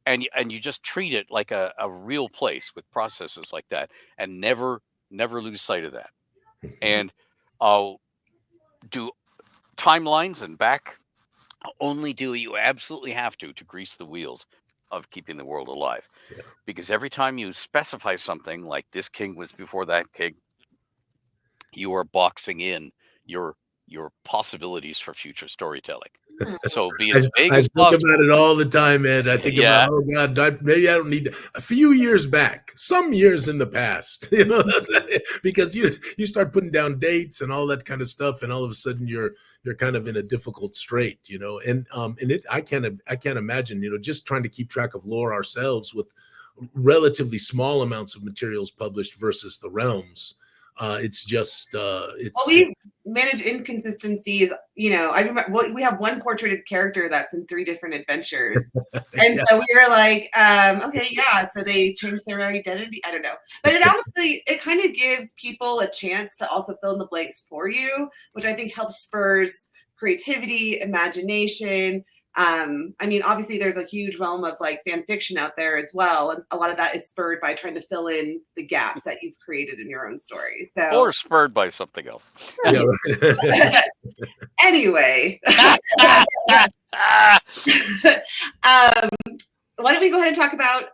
and you just treat it like a real place with processes like that, and never lose sight of that. And I'll do timelines and back. Only do you absolutely have to grease the wheels of keeping the world alive. Yeah. Because every time you specify something like this king was before that king, you are boxing in your possibilities for future storytelling. So be as vague as possible. I think about it all the time, Ed. I think about, oh God, maybe I don't need a few years back, some years in the past, because you start putting down dates and all that kind of stuff, and all of a sudden you're kind of in a difficult strait, and I can't imagine, just trying to keep track of lore ourselves with relatively small amounts of materials published versus the realms. It's just it's. Well, we manage inconsistencies. I remember we have one portraited character that's in 3 different adventures, and so we were like, okay, yeah. So they changed their identity. I don't know, but it kind of gives people a chance to also fill in the blanks for you, which I think helps spurs creativity, imagination. Obviously there's a huge realm of like fan fiction out there as well. And a lot of that is spurred by trying to fill in the gaps that you've created in your own story. Or spurred by something else. Yeah, right. Anyway. Why don't we go ahead and talk about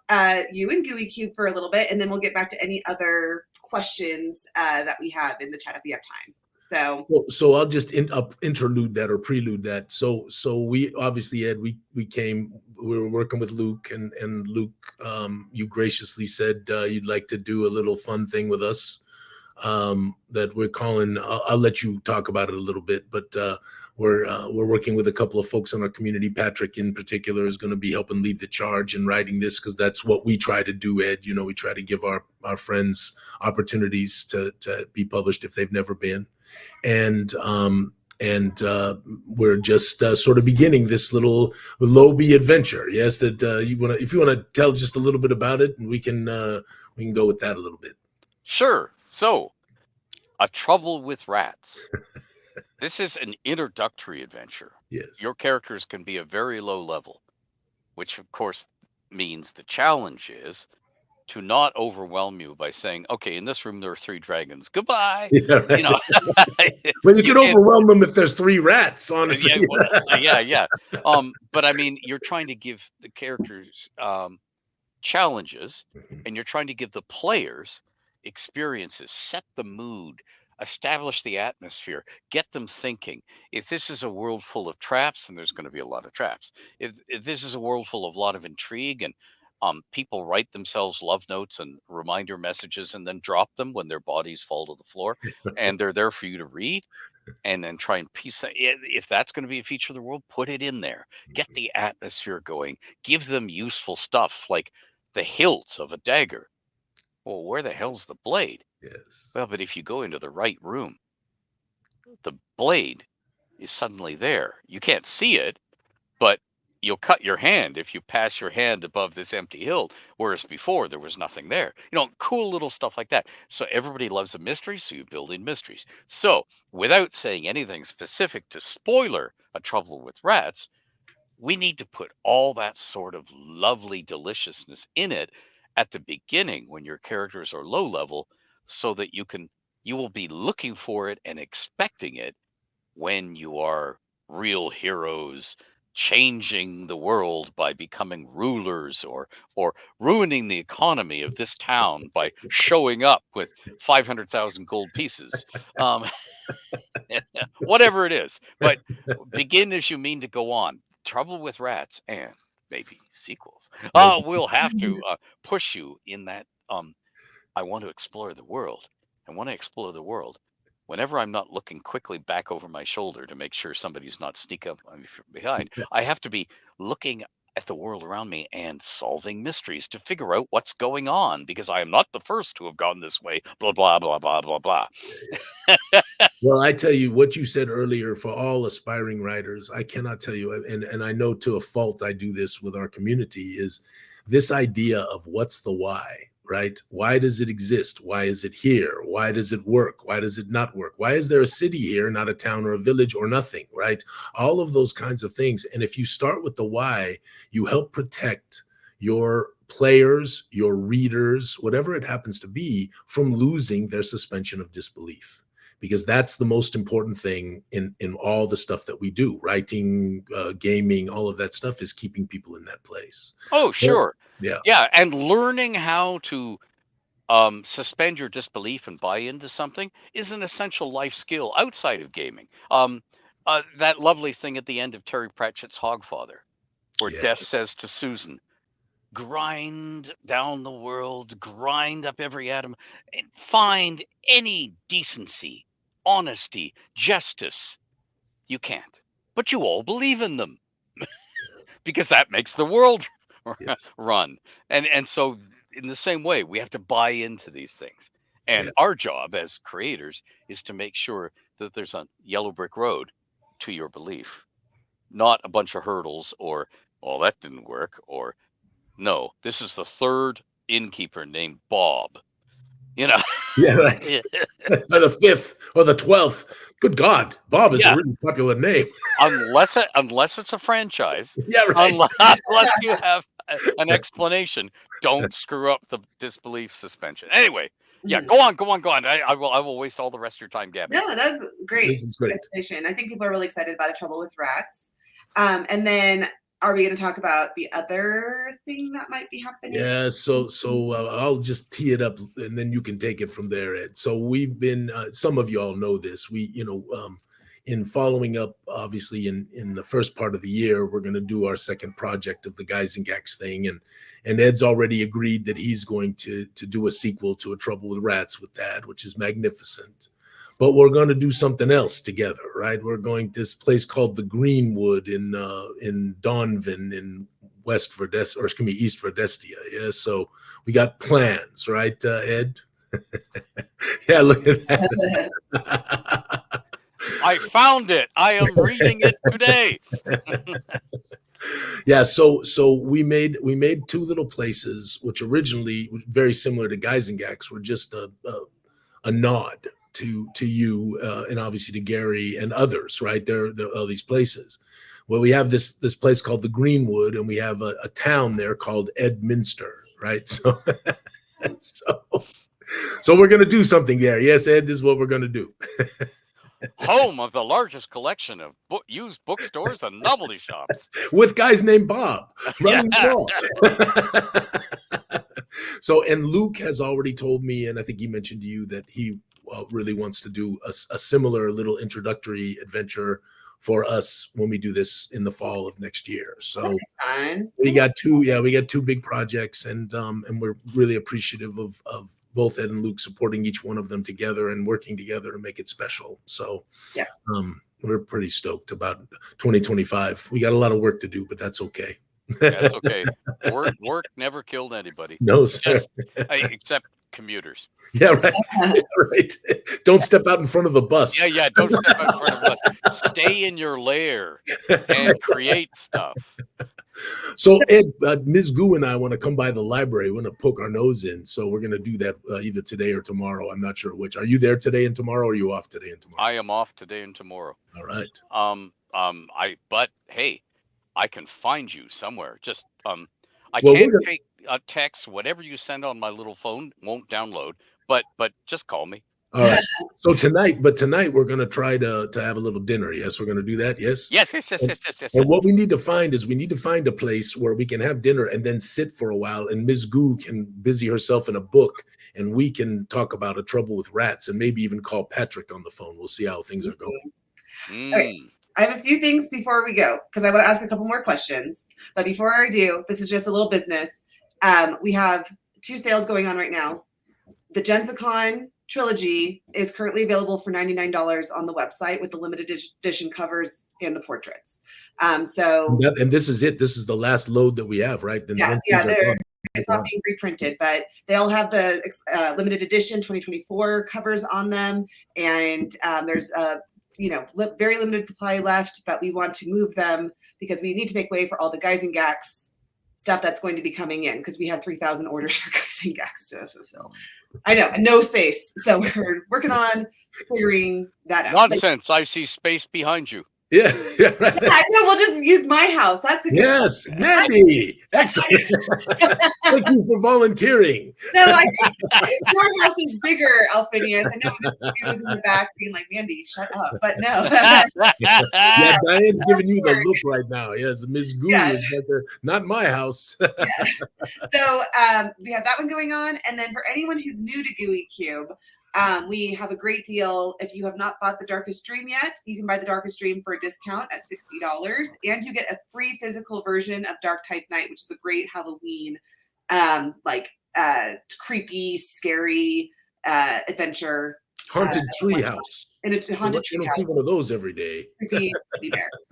you and Gooey Cube for a little bit, and then we'll get back to any other questions that we have in the chat if we have time. So I'll just interlude that or prelude that. So we obviously, Ed, we were working with Luke, and Luke, you graciously said you'd like to do a little fun thing with us that we're calling. I'll let you talk about it a little bit, but we're working with a couple of folks in our community. Patrick, in particular, is going to be helping lead the charge in writing this, because that's what we try to do, Ed. We try to give our friends opportunities to be published if they've never been. And we're just sort of beginning this little Lobby adventure. Yes, that if you want to tell just a little bit about it, and we can go with that a little bit. Sure. So, A Trouble with Rats. This is an introductory adventure. Yes. Your characters can be a very low level, which of course means the challenge is to not overwhelm you by saying, okay, in this room there are 3 dragons. Goodbye. Yeah, right. You know, well, you can overwhelm them if there's 3 rats, honestly. yeah. But I mean, you're trying to give the characters challenges, and you're trying to give the players experiences, set the mood, establish the atmosphere, get them thinking. If this is a world full of traps, then there's going to be a lot of traps. If this is a world full of a lot of intrigue, and people write themselves love notes and reminder messages and then drop them when their bodies fall to the floor, and they're there for you to read, and then try and piece that. If that's going to be a feature of the world, put it in there. Get the atmosphere going. Give them useful stuff like the hilt of a dagger. Well, where the hell's the blade? Yes. Well, but if you go into the right room, the blade is suddenly there. You can't see it, but you'll cut your hand if you pass your hand above this empty hilt, whereas before there was nothing there. Cool little stuff like that. So everybody loves a mystery, so you build in mysteries. So without saying anything specific to spoiler A Trouble with Rats, we need to put all that sort of lovely deliciousness in it at the beginning when your characters are low level, so that you will be looking for it and expecting it when you are real heroes changing the world by becoming rulers, or ruining the economy of this town by showing up with 500,000 gold pieces. Whatever it is, but begin as you mean to go on. Trouble with Rats and maybe sequels. We'll have to push you in that. I want to explore the world. And when I explore the world, whenever I'm not looking quickly back over my shoulder to make sure somebody's not sneak up on me from behind, I have to be looking at the world around me and solving mysteries to figure out what's going on, because I am not the first to have gone this way. Blah, blah, blah, blah, blah, blah. Well, I tell you what you said earlier, for all aspiring writers, I cannot tell you, and I know to a fault I do this with our community, is this idea of what's the why, right? Why does it exist? Why is it here? Why does it work? Why does it not work? Why is there a city here, not a town or a village or nothing, right? All of those kinds of things. And if you start with the why, you help protect your players, your readers, whatever it happens to be, from losing their suspension of disbelief. Because that's the most important thing in all the stuff that we do. Writing, gaming, all of that stuff is keeping people in that place. Oh, sure. Yeah. Yeah. And learning how to suspend your disbelief and buy into something is an essential life skill outside of gaming. That lovely thing at the end of Terry Pratchett's Hogfather, where Death says to Susan, grind down the world, grind up every atom, and find any decency, honesty, justice. You can't, but you all believe in them because that makes the world run. And so in the same way, we have to buy into these things. And our job as creators is to make sure that there's a yellow brick road to your belief, not a bunch of hurdles or, well, that didn't work, or no, this is the third innkeeper named Bob. Yeah, right. Or the 5th or the 12th. Good God, Bob is a really popular name. unless it's a franchise. Yeah, right. Unless you have an explanation, don't screw up the disbelief suspension. Anyway, go on. I will waste all the rest of your time, Gabby. No, that's great. This is great. I think people are really excited about A Trouble with Rats. And then, are we going to talk about the other thing that might be happening? Yeah, so I'll just tee it up, and then you can take it from there, Ed. So we've been, some of you all know this. We, in following up, obviously, in the first part of the year, we're going to do our second project of the Guys and Gags thing, and Ed's already agreed that he's going to do a sequel to A Trouble with Rats with that, which is magnificent. But we're going to do something else together, right? We're going to this place called the Greenwood in Donvin in East Verdestia. Yeah, so we got plans, right, Ed? Yeah, look at that. I found it. I am reading it today. Yeah, so we made 2 little places, which originally were very similar to Guys and Gags, were just a nod to you and obviously to Gary and others, right? There are all these places. Well, we have this place called the Greenwood, and we have a town there called Edminster, right? So So we're going to do something there. Yes, Ed, this is what we're going to do. Home of the largest collection of used bookstores and novelty shops. With guys named Bob running the mall. So, and Luke has already told me, and I think he mentioned to you that he really wants to do a similar little introductory adventure for us when we do this in the fall of next year. So we got two big projects, and we're really appreciative of both Ed and Luke supporting each one of them together and working together to make it special. So we're pretty stoked about 2025. We got a lot of work to do, but that's okay. That's okay. Work never killed anybody. No, sir. Except commuters. Yeah, right. Right. Don't step out in front of the bus. Yeah. Don't step out in front of the bus. Stay in your lair and create stuff. So, Ed, Ms. Goo and I want to come by the library. We want to poke our nose in. So we're going to do that either today or tomorrow. I'm not sure which. Are you there today and tomorrow, or are you off today and tomorrow? I am off today and tomorrow. All right. But hey, I can find you somewhere. Just I can't take text. Whatever you send on my little phone won't download. But just call me. All right. So tonight we're going to try to have a little dinner. Yes, we're going to do that. Yes. Yes. And what we need to find is a place where we can have dinner and then sit for a while, and Ms. Goo can busy herself in a book, and we can talk about A Trouble with Rats, and maybe even call Patrick on the phone. We'll see how things are going. Okay. I have a few things before we go, because I want to ask a couple more questions. But before I do, this is just a little business. We have 2 sales going on right now. The Gensicon trilogy is currently available for $99 on the website with the limited edition covers and the portraits. And this is it. This is the last load that we have, right? It's not being reprinted, but they all have the limited edition 2024 covers on them, and there's a very limited supply left. But we want to move them because we need to make way for all the Guys and Gax stuff that's going to be coming in, because we have 3,000 orders for Guys and Gax to fulfill. I know, and no space. So we're working on figuring that out. Nonsense. I see space behind you. Yeah, right. I know. We'll just use my house. That's a yes, Mandy. Excellent. Thank you for volunteering. No, I think your house is bigger, Alphinius. I know Miss Goo was in the back being like, Mandy, shut up. But no. Yeah, Diane's giving you the look right now. Yes, Ms. Goo is right there. Not my house. So we have that one going on. And then for anyone who's new to Gooey Cube, we have a great deal. If you have not bought The Darkest Dream yet, you can buy The Darkest Dream for a discount at $60, and you get a free physical version of Dark Tides Night, which is a great Halloween, creepy, scary adventure. Haunted treehouse. In a haunted treehouse. You don't see one of those every day.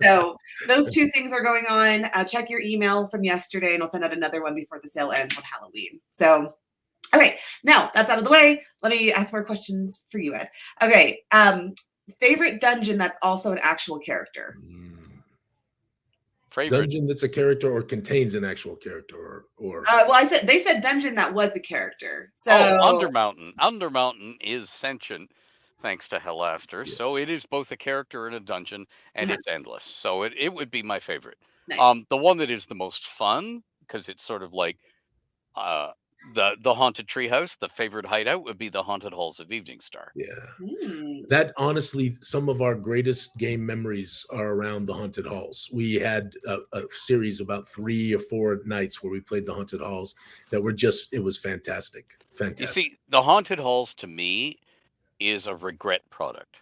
So those 2 things are going on. Check your email from yesterday, and I'll send out another one before the sale ends on Halloween. So. All right, now that's out of the way. Let me ask more questions for you, Ed. Okay, favorite dungeon that's also an actual character. Favorite dungeon that's a character or contains an actual character, or. Well, they said dungeon that was a character. So Undermountain. Undermountain is sentient, thanks to Helaster. Yes. So it is both a character and a dungeon, and it's endless. So it would be my favorite. Nice. The one that is the most fun, because it's sort of like the haunted treehouse. The favorite hideout would be the haunted halls of Evening Star. Yeah, that honestly, some of our greatest game memories are around the haunted halls. We had a series about 3 or 4 nights where we played the haunted halls that were it was fantastic. You see, the haunted halls to me is a regret product.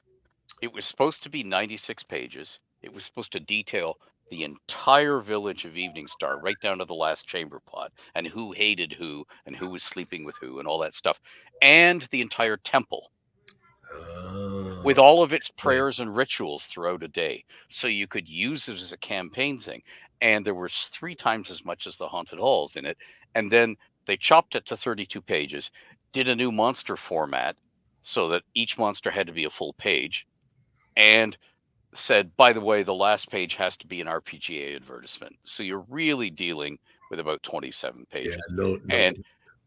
It was supposed to be 96 pages. It was supposed to detail the entire village of Evening Star, right down to the last chamber pot, and who hated who, and who was sleeping with who, and all that stuff, and the entire temple, with all of its prayers and rituals throughout a day, so you could use it as a campaign thing. And there was 3 times as much as the haunted halls in it, and then they chopped it to 32 pages, did a new monster format, so that each monster had to be a full page, and said, by the way, the last page has to be an RPGA advertisement. So you're really dealing with about 27 pages. Yeah,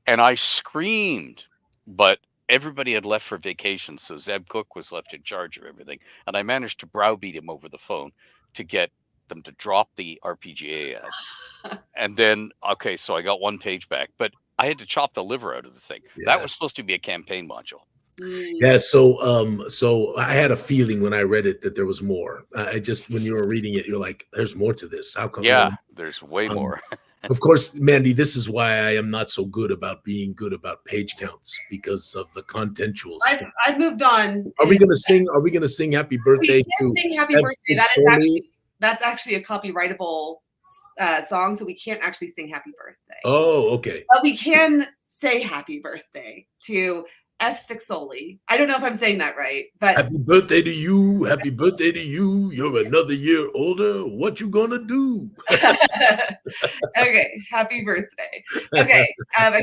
and I screamed, but everybody had left for vacation, so Zeb Cook was left in charge of everything. And I managed to browbeat him over the phone to get them to drop the RPGA ad. And then, so I got 1 page back. But I had to chop the liver out of the thing. Yeah. That was supposed to be a campaign module. Yeah, so I had a feeling when I read it that there was more. I just, when you were reading it, you're like, "There's more to this." How come? Yeah, there's way more. Of course, Mandy, this is why I am not so good about being good about page counts, because of the contentual stuff. I've moved on. Are we gonna sing? Are we gonna sing "Happy Birthday" to sing "Happy Birthday"? That's actually a copyrightable song, so we can't actually sing "Happy Birthday." Oh, okay. But we can say "Happy Birthday" to F6oli. I don't know if I'm saying that right, but happy birthday to you. Happy birthday to you. You're another year older. What you gonna do? Okay, happy birthday. Okay.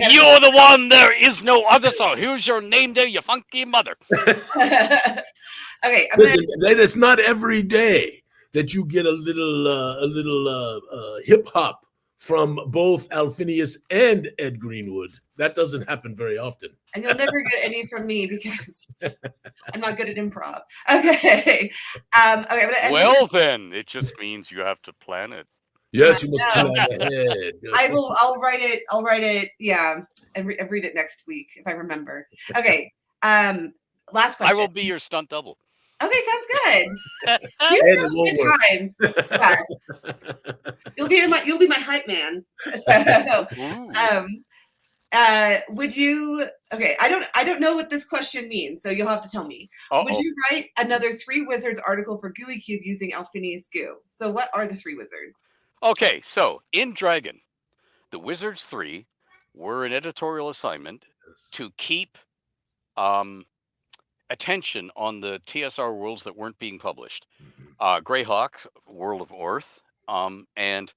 You're the one. There is no other song. Here's your name there, you funky mother. Okay. Listen, it's not every day that you get a little hip hop from both Alphinius and Ed Greenwood. That doesn't happen very often. And you'll never get any from me because I'm not good at improv. Okay. Okay. Well, then it just means you have to plan it. Yes, you must plan ahead. I'll write it. Yeah, and read it next week if I remember. Okay. Last question. I will be your stunt double. Okay, sounds good. You have a time. Yeah. You'll be my hype man. So, would you? Okay, I don't know what this question means, so you'll have to tell me. Would you write another 3 Wizards article for Gooey Cube using Alphinius Goo? So, what are the 3 Wizards? Okay, so in Dragon, the Wizards 3 were an editorial assignment to keep attention on the TSR worlds that weren't being published. Greyhawk's World of Orth, and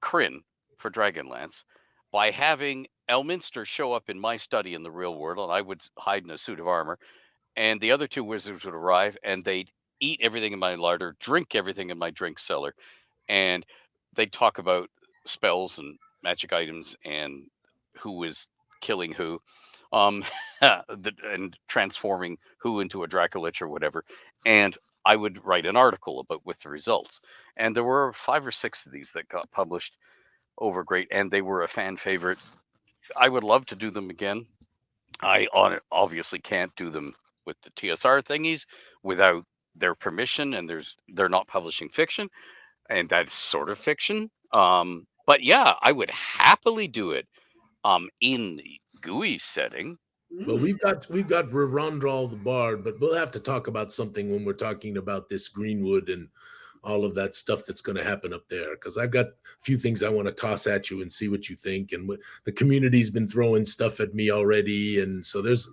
Kryn for Dragonlance, by having Elminster show up in my study in the real world, and I would hide in a suit of armor, and the other 2 wizards would arrive, and they'd eat everything in my larder, drink everything in my drink cellar, and they'd talk about spells and magic items and who is killing who. And transforming who into a Dracolich or whatever, and I would write an article with the results. And there were 5 or 6 of these that got published over great, and they were a fan favorite. I would love to do them again. I obviously can't do them with the TSR thingies without their permission, and they're not publishing fiction, and that's sort of fiction. But yeah, I would happily do it in the GUI setting. Well, we've got Rondral the Bard, but we'll have to talk about something when we're talking about this Greenwood and all of that stuff that's going to happen up there, because I've got a few things I want to toss at you and see what you think. And the community's been throwing stuff at me already, and so there's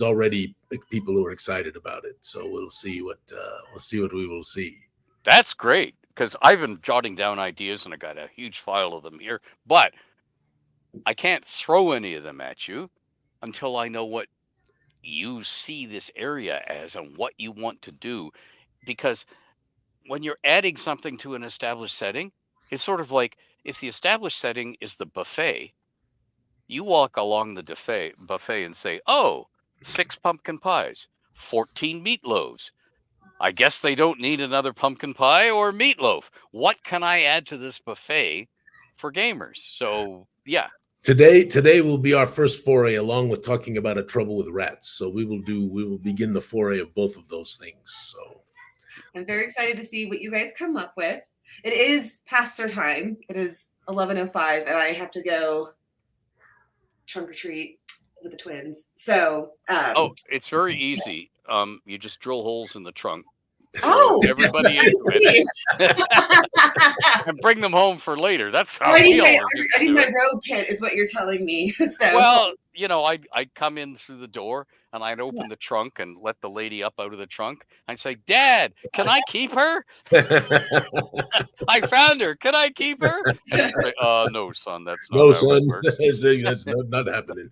already people who are excited about it. So we'll see what we will see. That's great, because I've been jotting down ideas and I got a huge file of them here, but I can't throw any of them at you until I know what you see this area as and what you want to do. Because when you're adding something to an established setting, it's sort of like if the established setting is the buffet, you walk along the buffet and say, oh, 6 pumpkin pies, 14 meatloaves. I guess they don't need another pumpkin pie or meatloaf. What can I add to this buffet for gamers? So, yeah. Today will be our first foray, along with talking about a trouble with rats. So we will begin the foray of both of those things. So I'm very excited to see what you guys come up with. It is past our time. It is 11:05, and I have to go trunk or treat with the twins. So it's very easy. You just drill holes in the trunk. Oh, everybody is and bring them home for later. That's how I need my road kit, is what you're telling me. So well, I'd come in through the door and I'd open the trunk and let the lady up out of the trunk. I'd say, "Dad, can I keep her? I found her. Can I keep her?" Say, no, son. That's not how it works. That's not happening.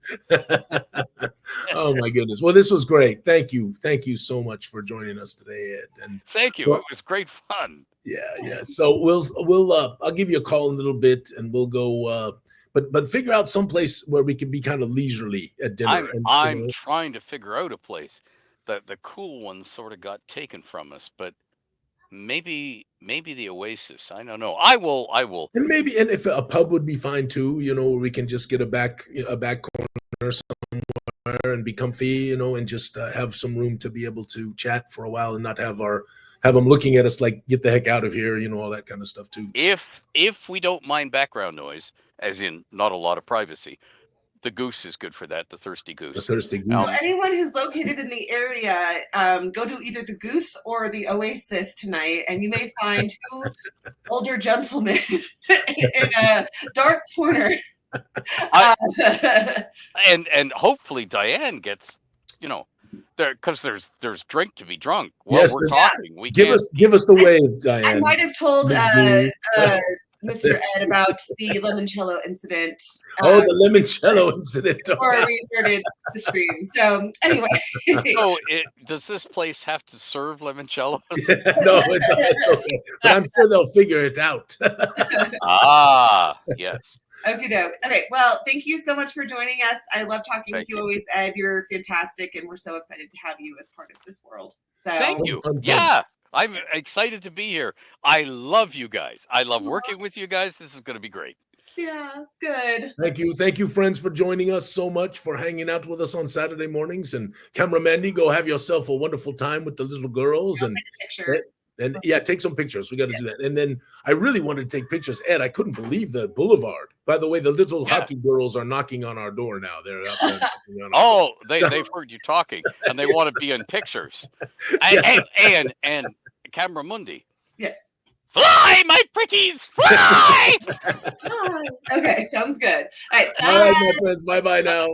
Oh my goodness. Well, this was great. Thank you so much for joining us today, Ed. And thank you. It was great fun. Yeah. So we'll I'll give you a call in a little bit, and we'll go. But figure out someplace where we can be kind of leisurely at dinner. I'm trying to figure out a place. The cool one sort of got taken from us, but maybe the Oasis. I don't know. I will. And maybe, and if a pub would be fine too, where we can just get a back corner somewhere and be comfy, and just have some room to be able to chat for a while and not have them looking at us like, get the heck out of here, all that kind of stuff too. If we don't mind background noise, as in not a lot of privacy, the goose is good for that. The thirsty goose. The thirsty goose. So anyone who's located in the area, go to either the Goose or the Oasis tonight, and you may find two older gentlemen in a dark corner. And hopefully Diane gets, there, because there's drink to be drunk while yes, we're talking. We give us the wave, Diane. I might have told Mr. Ed about the limoncello incident. The limoncello incident. Before we started the stream. So anyway. So does this place have to serve limoncello? No, it's okay. But I'm sure they'll figure it out. Yes. Okay, well, thank you so much for joining us. I love talking with you always, Ed. You're fantastic, and we're so excited to have you as part of this world. So thank you. Fun. Yeah, I'm excited to be here. I love you guys. I love working with you guys. This is going to be great. Yeah, good. Thank you, friends, for joining us so much, for hanging out with us on Saturday mornings. And Camera Mandy, go have yourself a wonderful time with the little girls. And yeah, take some pictures. We got to do that. And then I really wanted to take pictures. Ed, I couldn't believe the boulevard. By the way, the little hockey girls are knocking on our door now. They're out there knocking on our door. They've heard you talking, and they want to be in pictures. And Camera Mundi. Yes. Fly, my pretties, fly! Okay, sounds good. All right, my friends. Bye-bye now.